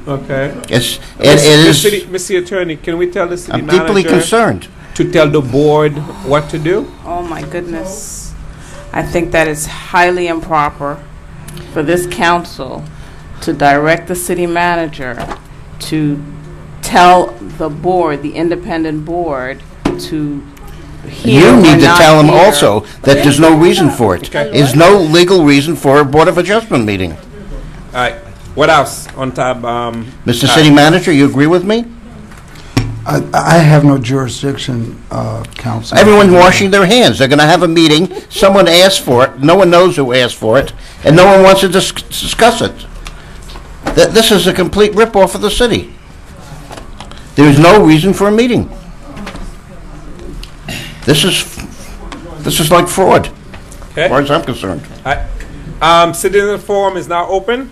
Okay. It Mr. Attorney, can we tell the city I'm manager deeply concerned. to tell the board what to do? Oh my goodness. I think that is highly improper for this council to direct the city manager to tell the board, the independent board, to hear You or need to not tell them hear. also that there's no reason for it. Okay. There's no legal reason for a Board of Adjustment meeting. All right. What else on tab? Mr. City Manager, you agree with me? I have no jurisdiction, counsel. Everyone's washing their hands. They're going to have a meeting. Someone asked for it. No one knows who asked for it, and no one wants to discuss it. This is a complete ripoff of the city. There is no reason for a meeting. This is like fraud, Okay. as far as I'm concerned. All right. Citizen forum is now open.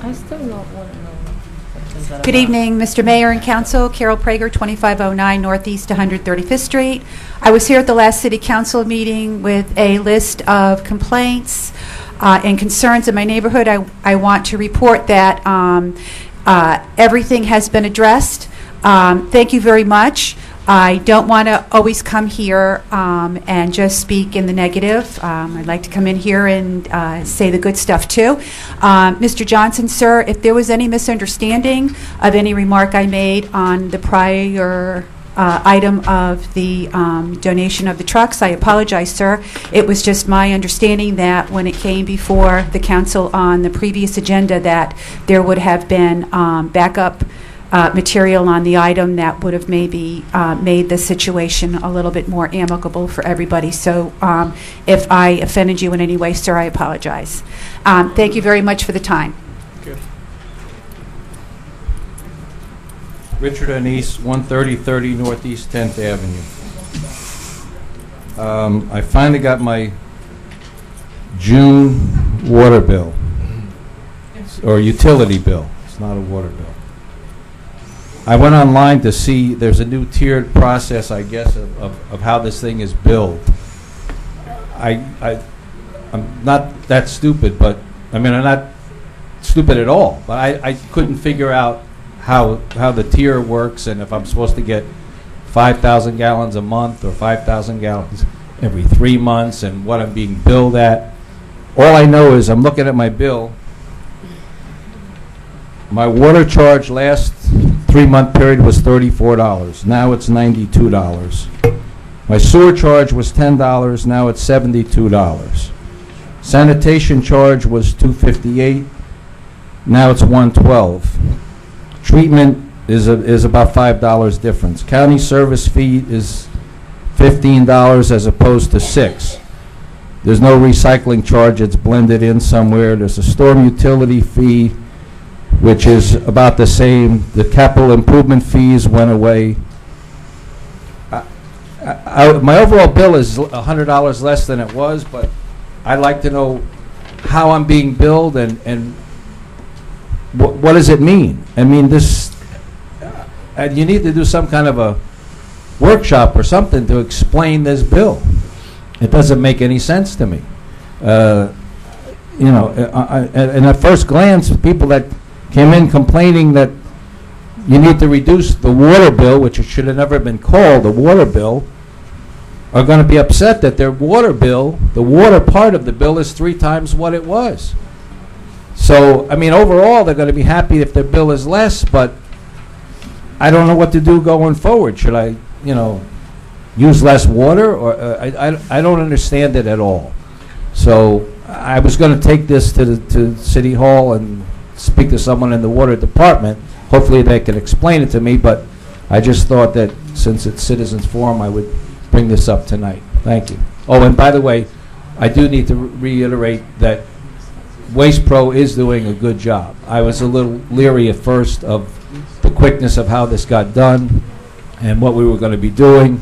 I still don't want to know. Good evening, Mr. Mayor and Council. Carol Prager, 2509 Northeast 135th Street. I was here at the last City Council meeting with a list of complaints and concerns in my neighborhood. I want to report that everything has been addressed. Thank you very much. I don't want to always come here and just speak in the negative. I'd like to come in here and say the good stuff too. Mr. Johnson, sir, if there was any misunderstanding of any remark I made on the prior item of the donation of the trucks, I apologize, sir. It was just my understanding that when it came before the council on the previous agenda that there would have been backup material on the item that would have maybe made the situation a little bit more amicable for everybody. So if I offended you in any way, sir, I apologize. Thank you very much for the time. Richard Anise, 13030 Northeast 10th Avenue. I finally got my June water bill, or utility bill. It's not a water bill. I went online to see, there's a new tiered process, I guess, of how this thing is billed. I'm not that stupid, but, I mean, I'm not stupid at all, but I couldn't figure out how the tier works, and if I'm supposed to get 5,000 gallons a month or 5,000 gallons every 3 months, and what I'm being billed at. All I know is I'm looking at my bill. My water charge last 3-month period was $34. Now it's $92. My sewer charge was $10. Now it's $72. Sanitation charge was $258. Now it's $112. Treatment is about $5 difference. County service fee is $15 as opposed to $6. There's no recycling charge. It's blended in somewhere. There's a storm utility fee, which is about the same. The capital improvement fees went away. My overall bill is $100 less than it was, but I'd like to know how I'm being billed and what does it mean? I mean, you need to do some kind of a workshop or something to explain this bill. It doesn't make any sense to me. And at first glance, people that came in complaining that you need to reduce the water bill, which it should have never been called a water bill, are going to be upset that their water bill, the water part of the bill, is 3 times what it was. So, I mean, overall, they're going to be happy if their bill is less, but I don't know what to do going forward. Should I, use less water? Or I don't understand it at all. So I was going to take this to City Hall and speak to someone in the water department. Hopefully they can explain it to me, but I just thought that since it's Citizens Forum, I would bring this up tonight. Thank you. Oh, and by the way, I do need to reiterate that Waste Pro is doing a good job. I was a little leery at first of the quickness of how this got done and what we were going to be doing,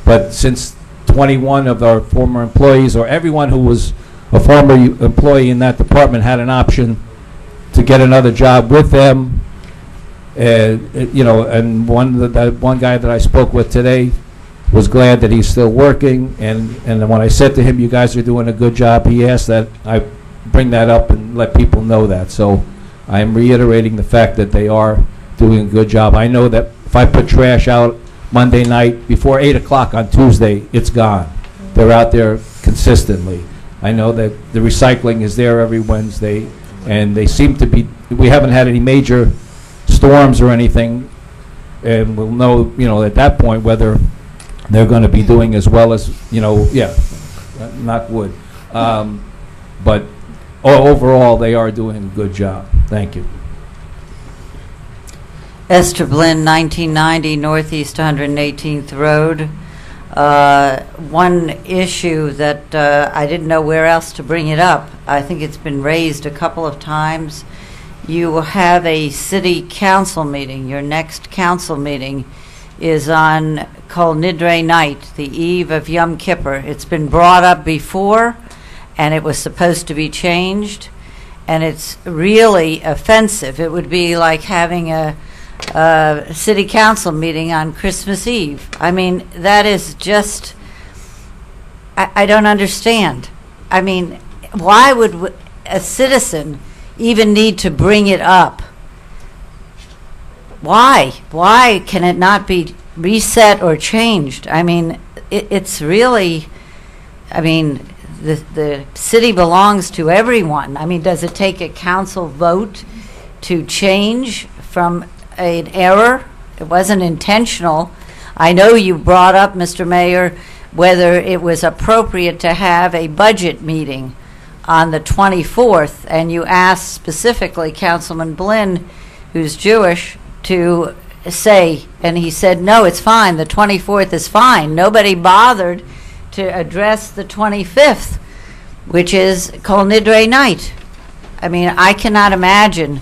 but since 21 of our former employees, or everyone who was a former employee in that department, had an option to get another job with them, and one guy that I spoke with today was glad that he's still working, and when I said to him, you guys are doing a good job, he asked that I bring that up and let people know that. So I'm reiterating the fact that they are doing a good job. I know that if I put trash out Monday night before 8 o'clock on Tuesday, it's gone. They're out there consistently. I know that the recycling is there every Wednesday, and they seem to be, we haven't had any major storms or anything, and we'll know, at that point whether they're going to be doing as well as, knock wood. But overall, they are doing a good job. Thank you. Esther Blinn, 1990 Northeast 118th Road. One issue that I didn't know where else to bring it up. I think it's been raised a couple of times. You will have a city council meeting. Your next council meeting is on Kol Nidre night, the eve of Yom Kippur. It's been brought up before, and it was supposed to be changed, and it's really offensive. It would be like having a city council meeting on Christmas Eve. I mean, that is just, I don't understand. I mean, why would a citizen even need to bring it up? Why? Why can it not be reset or changed? I mean, it's really, I mean, the city belongs to everyone. I mean, does it take a council vote to change from an error? It wasn't intentional. I know you brought up, Mr. Mayor, whether it was appropriate to have a budget meeting on the 24th, and you asked specifically Councilman Blinn, who's Jewish, to say, and he said, no, it's fine, the 24th is fine. Nobody bothered to address the 25th, which is Kol Nidre night. I mean, I cannot imagine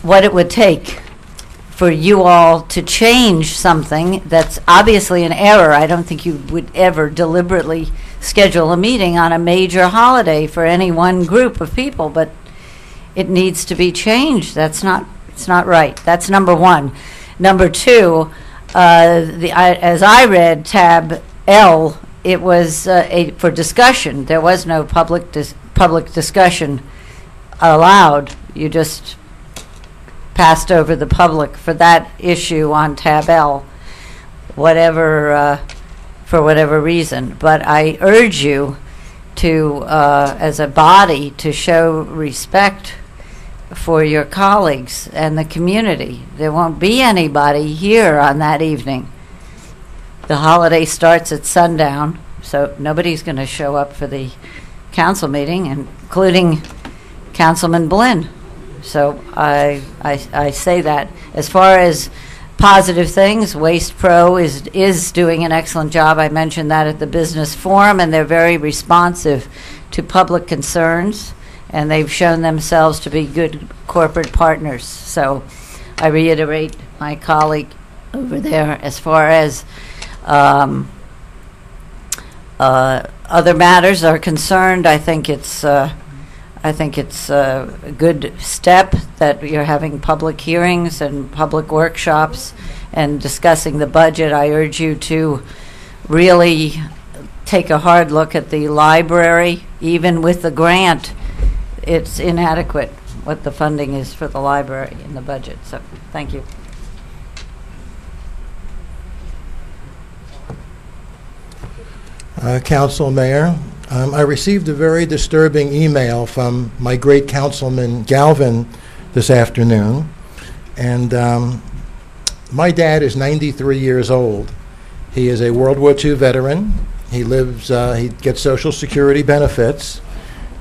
what it would take for you all to change something that's obviously an error. I don't think you would ever deliberately schedule a meeting on a major holiday for any one group of people, but it needs to be changed. It's not right. That's number one. Number two, as I read tab L, it was for discussion. There was no public discussion allowed. You just passed over the public for that issue on Tab L, whatever, for whatever reason. But I urge you to, as a body, to show respect for your colleagues and the community. There won't be anybody here on that evening. The holiday starts at sundown, so nobody's going to show up for the council meeting, including Councilman Blinn. So I say that. As far as positive things, Waste Pro is doing an excellent job. I mentioned that at the business forum, and they're very responsive to public concerns, and they've shown themselves to be good corporate partners. So I reiterate my colleague over there as far as other matters are concerned. I think it's a good step that you're having public hearings and public workshops and discussing the budget. I urge you to really take a hard look at the library. Even with the grant, it's inadequate what the funding is for the library in the budget. So thank you. Council Mayor, I received a very disturbing email from my great councilman Galvin this afternoon, and my dad is 93 years old. He is a World War II veteran. He lives, he gets Social Security benefits,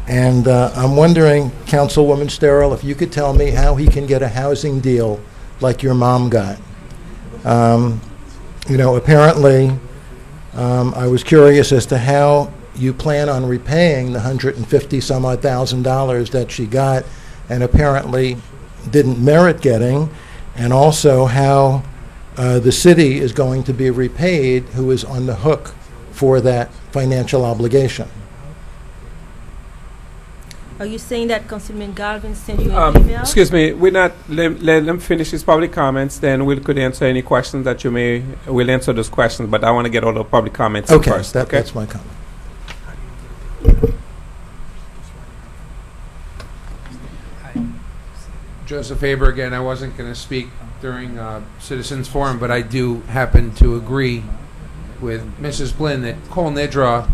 and I'm wondering, Councilwoman Sterrill, if you could tell me how he can get a housing deal like your mom got. You know, apparently, I was curious as to how you plan on repaying the $150-some-odd thousand that she got and apparently didn't merit getting, and also how the city is going to be repaid, who is on the hook for that financial obligation. Are you saying that Councilman Galvin sent you an email? Excuse me, we're not, let him finish his public comments, then we could answer any questions that you may, we'll answer those questions, but I want to get all the public comments in first. Okay, that's my comment. Joseph Faber again. I wasn't going to speak during Citizens Forum, but I do happen to agree with Mrs. Blinn that Kol Nidra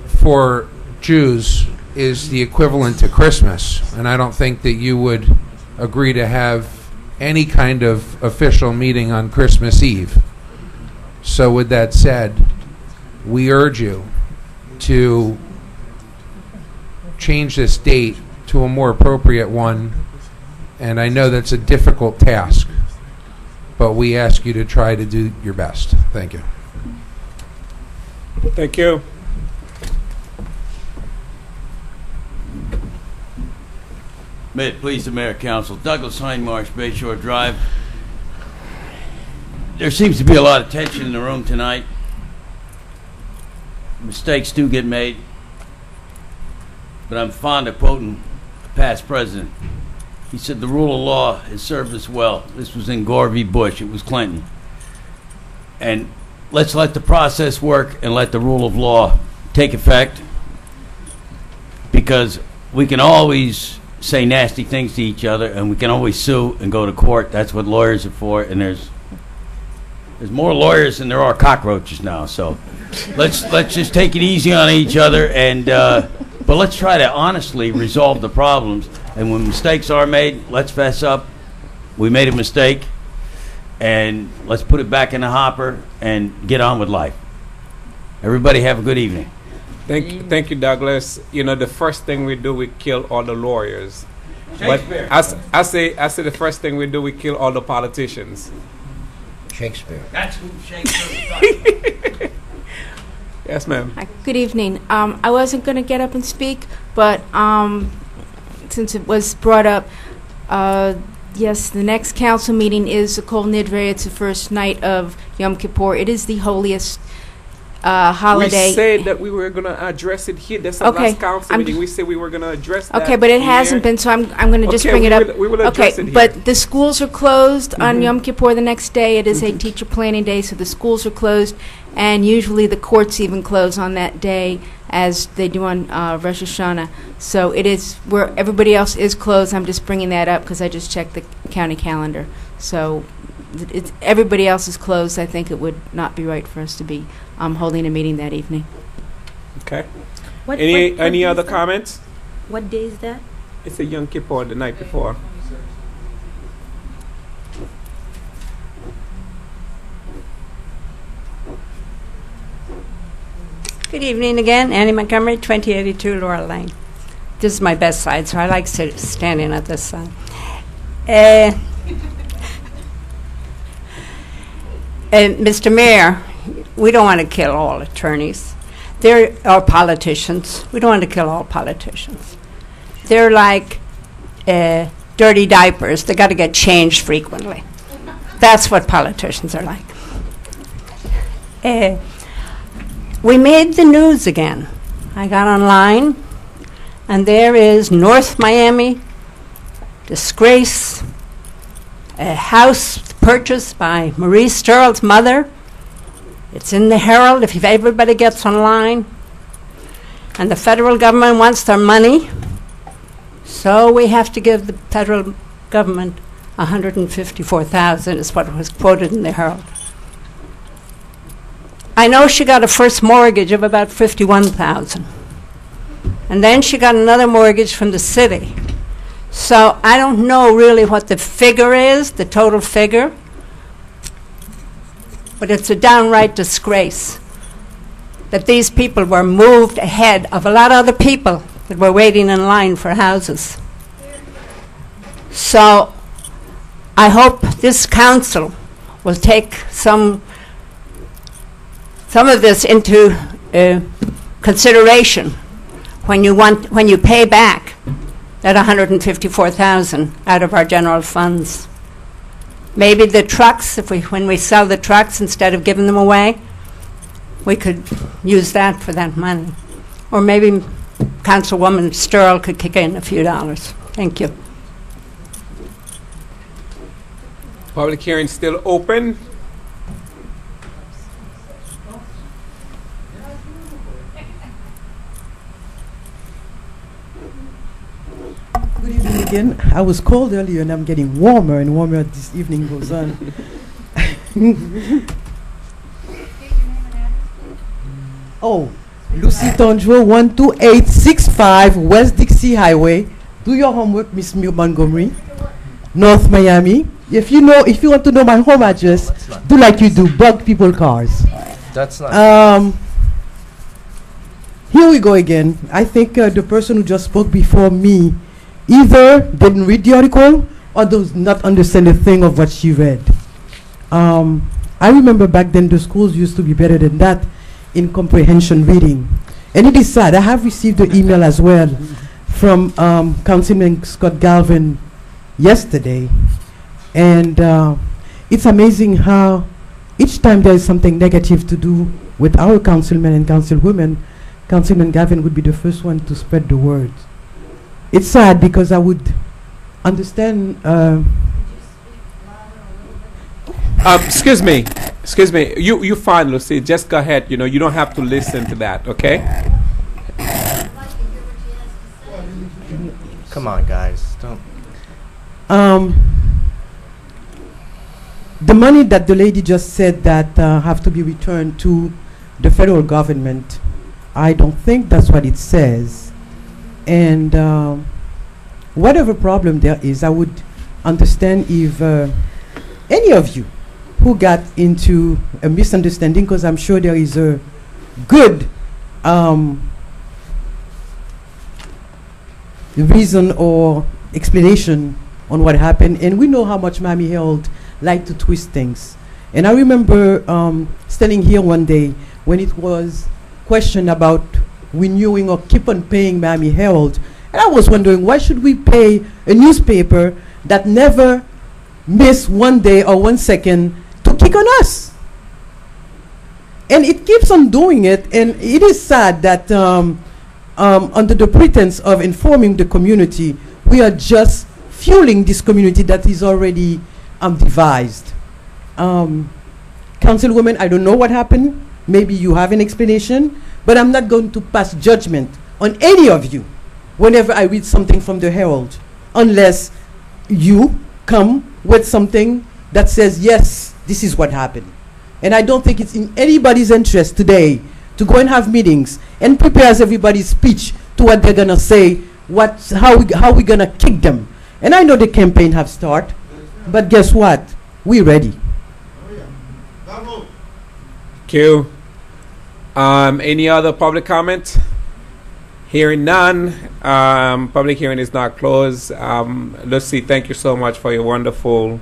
for Jews is the equivalent to Christmas, and I don't think that you would agree to have any kind of official meeting on Christmas Eve. So with that said, we urge you to change this date to a more appropriate one, and I know that's a difficult task, but we ask you to try to do your best. Thank you. Thank you. May it please the Mayor Council. Douglas Hindmarsh, Bayshore Drive. There seems to be a lot of tension in the room tonight. Mistakes do get made. But I'm fond of quoting a past president. He said the rule of law has served us well. This was in Gore v. Bush. It was Clinton. And let's let the process work and let the rule of law take effect, because we can always say nasty things to each other, and we can always sue and go to court. That's what lawyers are for, and there's more lawyers than there are cockroaches now. So let's just take it easy on each other, and but let's try to honestly resolve the problems. And when mistakes are made, let's fess up. We made a mistake, and let's put it back in the hopper and get on with life. Everybody have a good evening. Thank you, Douglas. You know, the first thing we do, we kill all the lawyers. Shakespeare. But I say the first thing we do, we kill all the politicians. Shakespeare. That's who Shakespeare was talking about. Yes, ma'am. Hi, good evening. I wasn't going to get up and speak, but since it was brought up, yes, the next council meeting is the Kol Nidre. It's the first night of Yom Kippur. It is the holiest holiday. We said that we were going to address it here. That's our last council meeting. We said we were going to address that. Okay, but it hasn't been, so I'm going to just bring it up. We will address it here. But the schools are closed on Yom Kippur the next day. It is a teacher planning day, so the schools are closed. and usually the courts even close on that day as they do on Rosh Hashanah. So it is where everybody else is closed. I'm just bringing that up because I just checked the county calendar. So everybody else is closed. I think it would not be right for us to be holding a meeting that evening. Okay. What Any day other is that? comments? What day is that? It's a Yom Kippur, the night before. Good evening again. Annie Montgomery, 2082 Laurel Lane. This is my best side, so I like standing at this side. Mr. Mayor, we don't want to kill all attorneys. They're or politicians. We don't want to kill all politicians. They're like dirty diapers. They got to get changed frequently. That's what politicians are like. We made the news again. I got online, and there is North Miami disgrace, a house purchased by Marie Sterl's mother. It's in the Herald if everybody gets online. And the federal government wants their money, so we have to give the federal government $154,000 is what was quoted in the Herald. I know she got a first mortgage of about $51,000. And then she got another mortgage from the city. So I don't know really what the figure is, the total figure, but it's a downright disgrace that these people were moved ahead of a lot of other people that were waiting in line for houses. So I hope this council will take some of this into consideration when you pay back that $154,000 out of our general funds. Maybe the trucks, when we sell the trucks instead of giving them away, we could use that for that money. Or maybe Councilwoman Sterl could kick in a few dollars. Thank you. Public hearing still open. Good evening again. I was cold earlier and I'm getting warmer and warmer as this evening goes on. Oh, Lucy Tondro, 12865 West Dixie Highway. Do your homework, Miss Montgomery. North Miami. If you want to know my home address, do like you do, bug people cars. That's not. Here we go again. I think the person who just spoke before me either didn't read the article or does not understand a thing of what she read. I remember back then the schools used to be better than that in comprehension reading. And it is sad. I have received an email as well from Councilman Scott Galvin yesterday. And it's amazing how each time there is something negative to do with our councilmen and councilwomen, Councilman Gavin would be the first one to spread the word. It's sad because I would understand. Excuse me. You fine, Lucy. Just go ahead. You don't have to listen to that. Okay. Come on, guys. Don't. The money that the lady just said that have to be returned to the federal government, I don't think that's what it says. And whatever problem there is, I would understand if any of you who got into a misunderstanding, because I'm sure there is a good reason or explanation on what happened. And we know how much Miami Herald like to twist things. And I remember standing here one day when it was questioned about renewing or keep on paying Miami Herald. And I was wondering, why should we pay a newspaper that never miss 1 day or 1 second to kick on us? And it keeps on doing it, and it is sad that under the pretense of informing the community, we are just fueling this community that is already devised. Councilwoman, I don't know what happened maybe you have an explanation, but I'm not going to pass judgment on any of you whenever I read something from the Herald, unless you come with something that says, yes, this is what happened. And I don't think it's in anybody's interest today to go and have meetings and prepare everybody's speech to what they're going to say, how we going to kick them. And I know the campaign have started, but guess what? We're ready. Q. Any other public comment? Hearing none. Public hearing is now closed. Lucy, thank you so much for your wonderful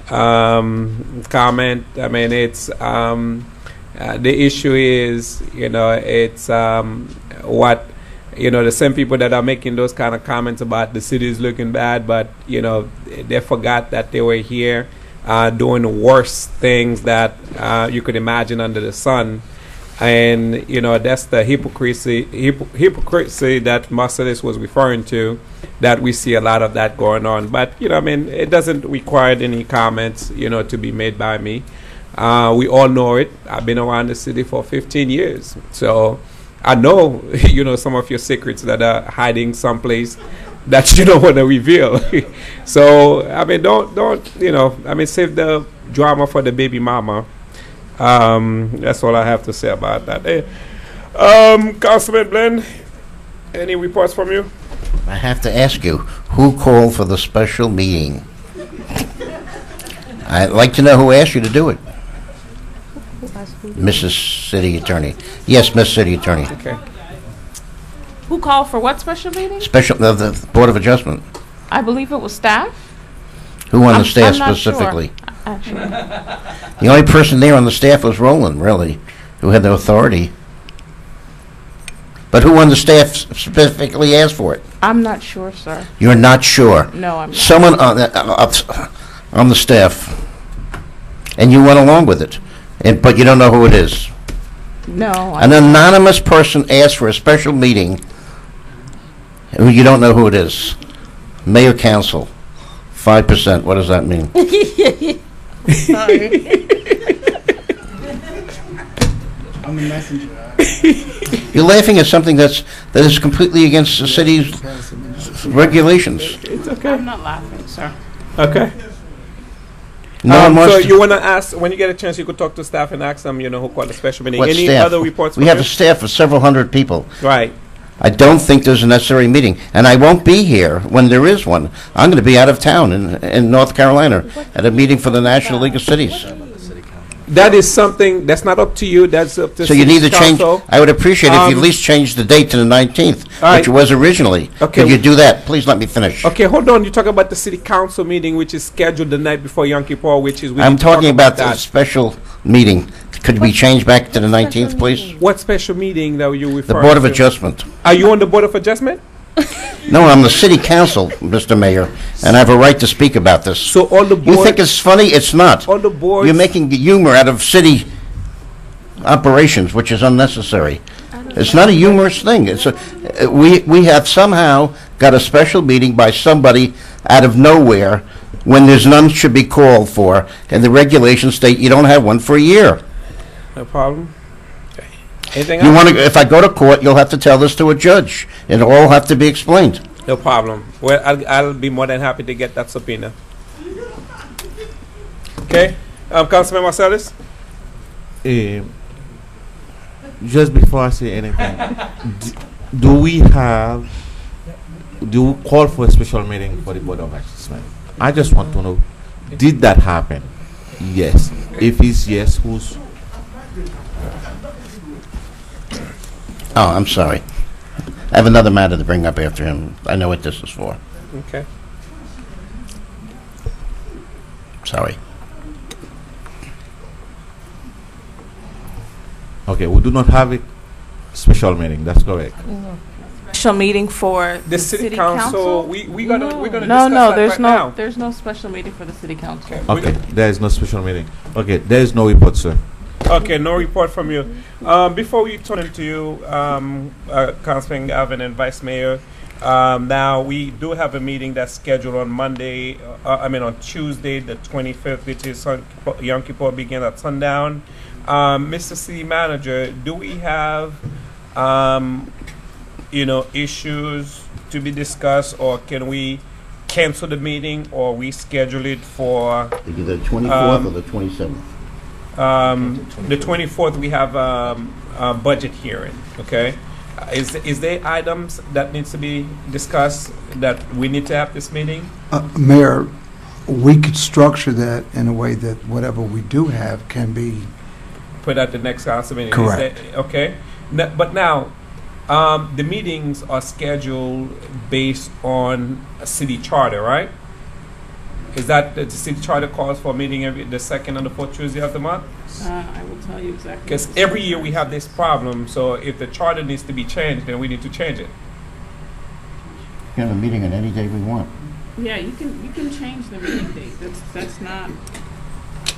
comment. I mean, it's the issue is, it's what, the same people that are making those kind of comments about the city is looking bad, but, they forgot that they were here doing the worst things that you could imagine under the sun. And, that's the hypocrisy that Marcellus was referring to, that we see a lot of that going on. But, it doesn't require any comments, to be made by me. We all know it. I've been around the city for 15 years. So I know, some of your secrets that are hiding someplace that you don't want to reveal. So, don't, save the drama for the baby mama. That's all I have to say about that. Hey, Councilman Glenn, any reports from you? I have to ask you, who called for the special meeting? I'd like to know who asked you to do it. Mrs. City Attorney. Yes, Miss City Attorney. Okay. Who called for what special meeting? The Board of Adjustment. I believe it was staff. Who on the staff I'm not specifically? Sure, actually. The only person there on the staff was Roland, really, who had the authority. But who on the staff specifically asked for it? I'm not sure, sir. You're not sure? No, I'm not. Someone on the staff, and you went along with it, but you don't know who it is. No. An anonymous person asked for a special meeting who you don't know who it is. Mayor Council, 5%. What does that mean? Sorry. I'm a messenger. You're laughing at something that is completely against the city's regulations. It's okay. I'm not laughing, sir. Okay. No one wants so to- you want to ask, when you get a chance, you could talk to staff and ask them, who called the special meeting. What Any staff? other reports We from have you? a staff of several hundred people. Right. I don't think there's a necessary meeting, and I won't be here when there is one. I'm going to be out of town in North Carolina at a meeting for the National League of Cities. That is something that's not up to you. That's up to So you need to change. council. I would appreciate if you at least change the date to the 19th, All right. which it was originally. Okay. Could you do that? Please let me finish. Okay, hold on. You talk about the city council meeting, which is scheduled the night before Yom Kippur, which is. we I'm need to talk talking about the that. special meeting. Could we change back to the 19th, please? What special meeting that you The referring Board of to? Adjustment. Are you on the Board of Adjustment? No, I'm the city council, Mr. Mayor, and I have a right to speak about this. So all the You think it's funny? It's not. All the boards. You're making humor out of city operations, which is unnecessary. It's not a humorous thing. It's we have somehow got a special meeting by somebody out of nowhere when there's none should be called for, and the regulations state you don't have one for a year. No problem. Okay. Anything You else? want to? If I go to court, you'll have to tell this to a judge. It'll all have to be explained. No problem. Well, I'll be more than happy to get that subpoena. Okay. Councilman Marcellus? Just before I say anything, do we call for a special meeting for the Board of Adjustment? I just want to know, did that happen? Yes. If it's yes, who's? Oh, I'm sorry. I have another matter to bring up after him. I know what this is for. Okay. Sorry. Okay, we do not have a special meeting. That's correct. Special meeting for The city council. We're gonna No, discuss no, that there's right no, now. there's no special meeting for the city council. Okay, there is no special meeting. Okay, there is no report, sir. Okay, no report from you. Before we turn to you, Councilman Galvin and Vice Mayor, now we do have a meeting that's scheduled on Monday, on Tuesday the 25th, which is Yom Kippur begin at sundown. Mr. City Manager, do we have, issues to be discussed, or can we cancel the meeting or reschedule it for Either the 24th or the 27th. the 24th? We have a budget hearing. Okay, is there items that needs to be discussed that we need to have this meeting? Mayor, we could structure that in a way that whatever we do have can be Put at the next council meeting. Correct. Is that, okay, but now the meetings are scheduled based on a city charter, right? Is that the city charter calls for a meeting the second and the fourth Tuesday of the month? I will tell you exactly. Because every year we have this problem, so if the charter needs to be changed, then we need to change it. We can have a meeting on any day we want. Yeah, you can change the meeting date. That's not.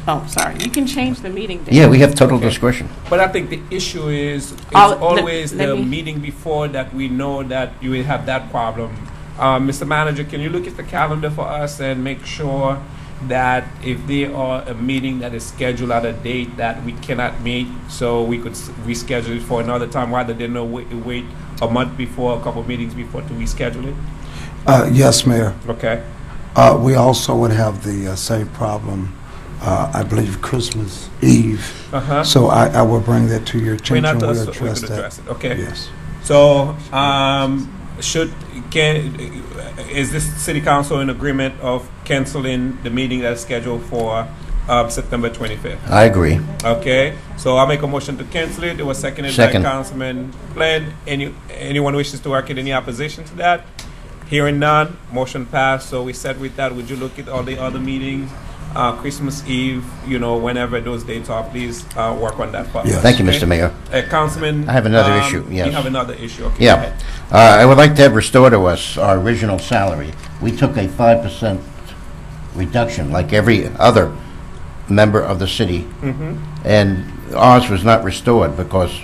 Oh, sorry. You can change the meeting date. Yeah, we have total discretion. But I think the issue is it's Oh, always let the me- meeting before that we know that you will have that problem. Mr. Manager, can you look at the calendar for us and make sure that if there are a meeting that is scheduled at a date that we cannot meet, so we could reschedule it for another time rather than wait a month before, a couple of meetings before to reschedule it? Yes, Mayor. Okay. We also would have the same problem, I believe, Christmas Eve. Uh-huh. So I will bring that to your We're not attention. We'll we address could that. address it. Okay. Yes. So, is this city council in agreement of canceling the meeting that's scheduled for September 25th? I agree. Okay. So I'll make a motion to cancel it. It was seconded Second. by Councilman Glenn. Anyone wishes to work in any opposition to that? Hearing none, motion passed. So we said with that, would you look at all the other meetings? Christmas Eve, whenever those dates are, please work on that for us. Thank you, Mr. Mayor. Councilman. I have another issue, yes. You have another issue, okay. Go Yeah. ahead. I would like to have restored to us our original salary. We took a 5% reduction, like every other member of the city, Mhm. and ours was not restored because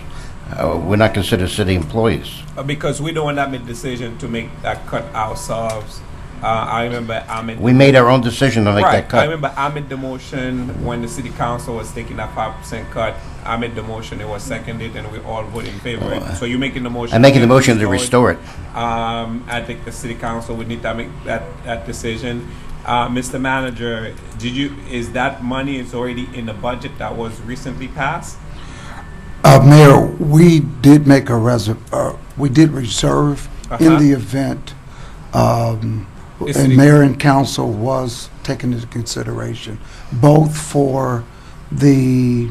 we're not considered city employees. Because we don't have a decision to make that cut ourselves. I remember Ahmed. We made our own decision to make Right. that cut. I remember I made the motion when the city council was taking that 5% cut. I made the motion, it was seconded, and we all voted in favor. of it. So you're making the motion. I'm making the motion to restore it. I think the city council would need to make that decision. Mr. Manager, is that money is already in the budget that was recently passed? Mayor, we did make we did reserve in Uh-huh. the event, Is and it- mayor and council was taken into consideration, both for the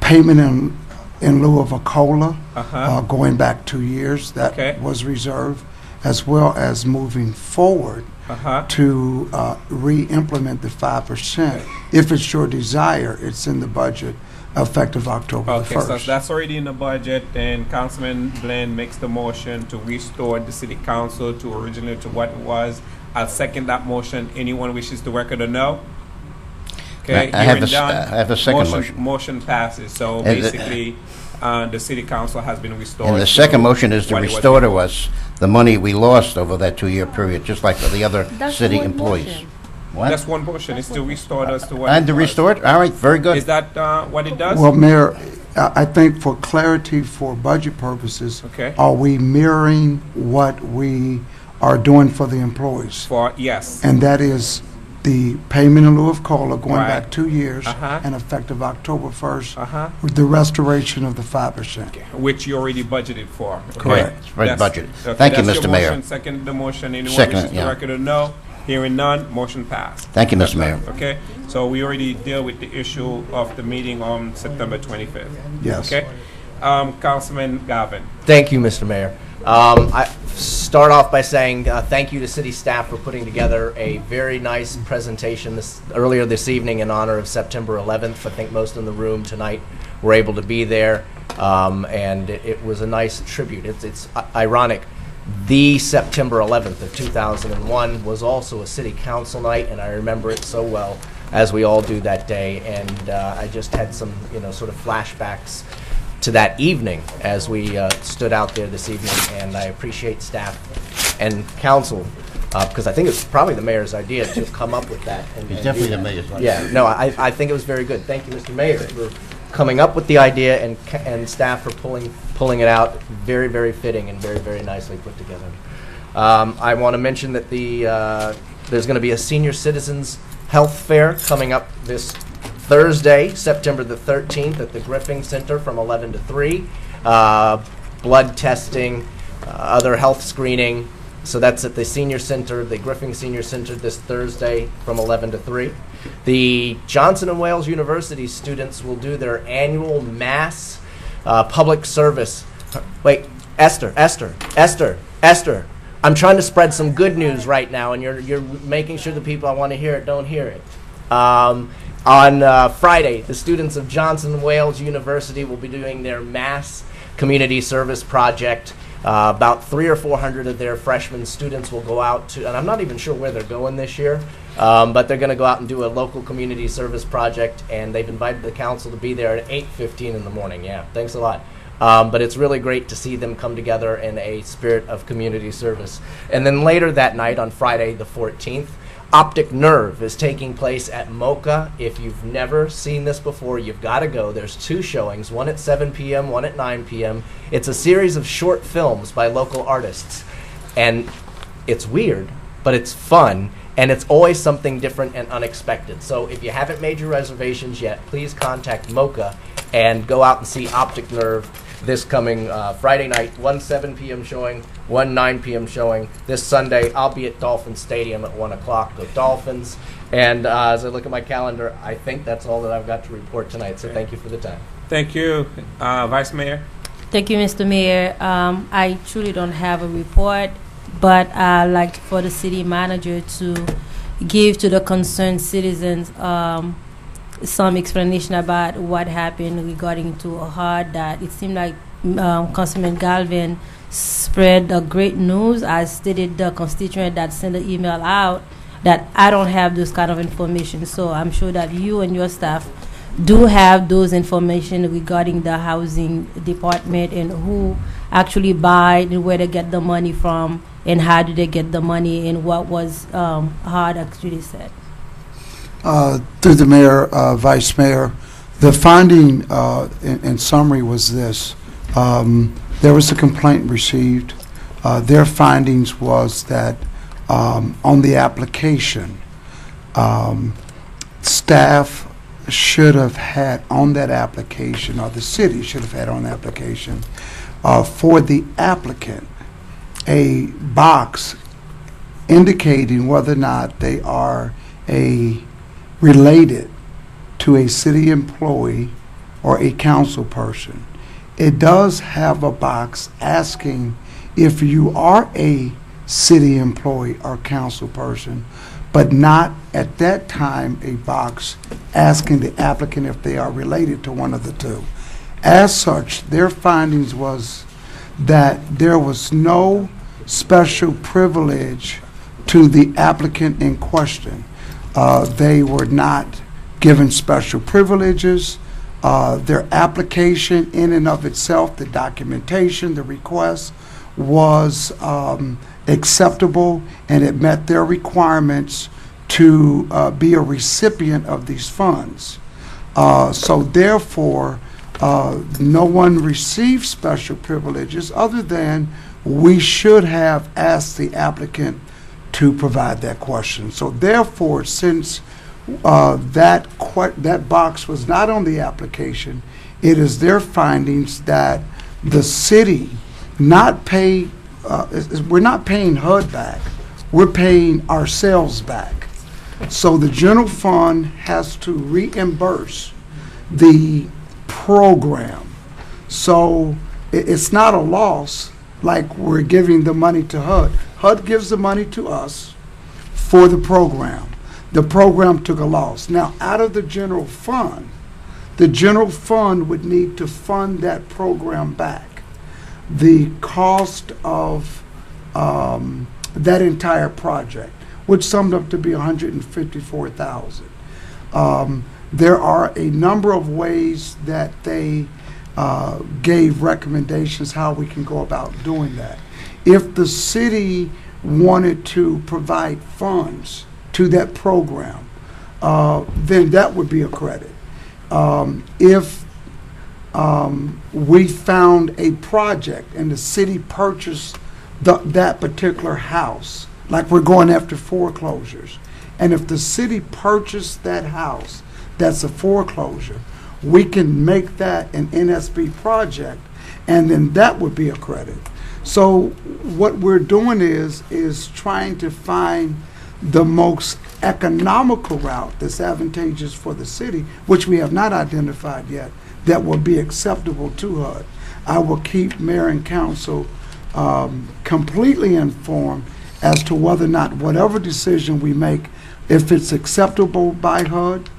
payment in lieu of a COLA, Uh-huh. going back 2 years, that Okay. was reserved, as well as moving forward Uh-huh. to re-implement the 5%. If it's your desire, it's in the budget effective October the Okay, so 1st. that's already in the budget, and Councilman Glenn makes the motion to restore the city council to originally to what it was. I'll second that motion. Anyone wishes to record a no? Okay, I have hearing a s- done. I have a second motion. Motion passes, so And the- basically, the city council has been restored. And the to second motion is to what it was restore to before. us the money we lost over that 2-year period, just like for the other That's city one employees. motion. What? That's one motion, it's to restore us to what And it to was. restore it? All right, very good. Is that what it does? Well, Mayor, I think for clarity, for budget purposes, Okay. are we mirroring what we are doing for the employees? Yes. And that is the payment in lieu of COLA going Right. back 2 years Uh-huh. and effective October 1st, Uh-huh. with the restoration of the 5%. Which you already budgeted for. Okay? Correct. It's already That's- budgeted. okay, Thank you, that's Mr. your Mayor. motion. Second the motion. Anyone Second it, wishes to yeah. record a no? Hearing none, motion passed. Thank you, Mr. That's Mayor. right, okay, so we already deal with the issue of the meeting on September 25th. Yes. Okay, Councilman Gavin. Thank you, Mr. Mayor. I start off by saying thank you to city staff for putting together a very nice presentation earlier this evening in honor of September 11th. I think most in the room tonight were able to be there, and it was a nice tribute. It's ironic. The September 11th of 2001 was also a city council night, and I remember it so well, as we all do that day. And I just had some, sort of flashbacks to that evening as we stood out there this evening, and I appreciate staff and council because I think it's probably the mayor's idea to come up with that. It's and definitely do the that. mayor's idea. Yeah, no, I think it was very good. Thank you, Mr. Mayor, for coming up with the idea, and staff for pulling it out. Very, very fitting and very, very nicely put together. I want to mention that there's going to be a senior citizens health fair coming up this Thursday, September the 13th, at the Griffin Center from 11 to 3. Blood testing, other health screening. So that's at the senior center, the Griffin Senior Center, this Thursday from 11 to 3. The Johnson & Wales University students will do their annual mass public service. Wait, Esther. I'm trying to spread some good news right now, and you're making sure the people I want to hear it don't hear it. On Friday, the students of Johnson & Wales University will be doing their mass community service project. About 300 or 400 of their freshman students will go out to, and I'm not even sure where they're going this year, but they're going to go out and do a local community service project, and they've invited the council to be there at 8:15 in the morning. Yeah, thanks a lot. But it's really great to see them come together in a spirit of community service. And then later that night, on Friday the 14th, Optic Nerve is taking place at Mocha. If you've never seen this before, you've got to go. There's 2 showings, one at 7 p.m., one at 9 p.m. It's a series of short films by local artists. And it's weird, but it's fun, and it's always something different and unexpected. So if you haven't made your reservations yet, please contact Mocha and go out and see Optic Nerve this coming Friday night. 1 7 p.m. showing, 1 9 p.m. showing. This Sunday, I'll be at Dolphin Stadium at 1 o'clock. Go Dolphins. And as I look at my calendar, I think that's all that I've got to report tonight. So thank you for the time. Thank you. Vice Mayor? Thank you, Mr. Mayor. I truly don't have a report, but I'd like for the city manager to give to the concerned citizens some explanation about what happened regarding to HUD. That it seemed like Councilman Galvin spread the great news. I stated the constituent that sent the email out that I don't have those kind of information. So I'm sure that you and your staff do have those information regarding the housing department and who actually buy and where they get the money from and how do they get the money and what was HUD actually said. Through the mayor, vice mayor, the finding in summary was this. There was a complaint received. Their findings was that on the application, staff should have had on that application, or the city should have had on the application, for the applicant, a box indicating whether or not they are related to a city employee or a council person. It does have a box asking if you are a city employee or council person, but not at that time a box asking the applicant if they are related to one of the two. As such, their findings was that there was no special privilege to the applicant in question. They were not given special privileges. Their application in and of itself, the documentation, the request was acceptable, and it met their requirements to be a recipient of these funds. So therefore, no one received special privileges other than we should have asked the applicant to provide that question. So therefore, since that box was not on the application, it is their findings that the city we're not paying HUD back, we're paying ourselves back. So the general fund has to reimburse the program. So it's not a loss like we're giving the money to HUD. HUD gives the money to us for the program. The program took a loss. Now, out of the general fund would need to fund that program back. The cost of that entire project, which summed up to be $154,000. There are a number of ways that they gave recommendations how we can go about doing that. If the city wanted to provide funds to that program, then that would be a credit. If we found a project and the city purchased that particular house, like we're going after foreclosures, and if the city purchased that house, that's a foreclosure, we can make that an NSB project, and then that would be a credit. So what we're doing is trying to find the most economical route that's advantageous for the city, which we have not identified yet, that will be acceptable to HUD. I will keep mayor and council completely informed as to whether or not whatever decision we make, if it's acceptable by HUD,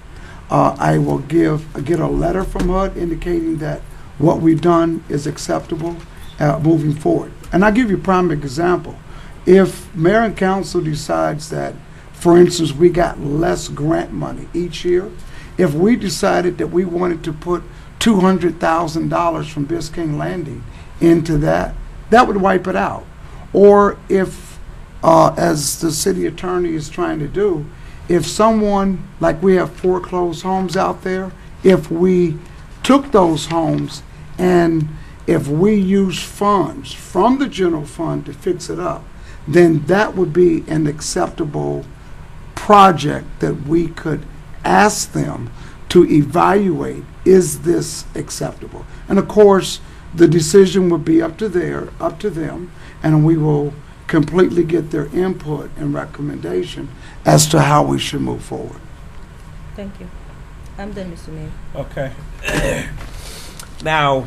I will get a letter from HUD indicating that what we've done is acceptable moving forward. And I'll give you a prime example. If mayor and council decides that, for instance, we got less grant money each year, if we decided that we wanted to put $200,000 from Biscayne Landing into that, that would wipe it out. Or if, as the city attorney is trying to do, if someone, like we have foreclosed homes out there, if we took those homes and if we use funds from the general fund to fix it up, then that would be an acceptable project that we could ask them to evaluate, is this acceptable? And of course, the decision would be up to them, and we will completely get their input and recommendation as to how we should move forward. Thank you. I'm done, Mr. Mayor. Okay. Now,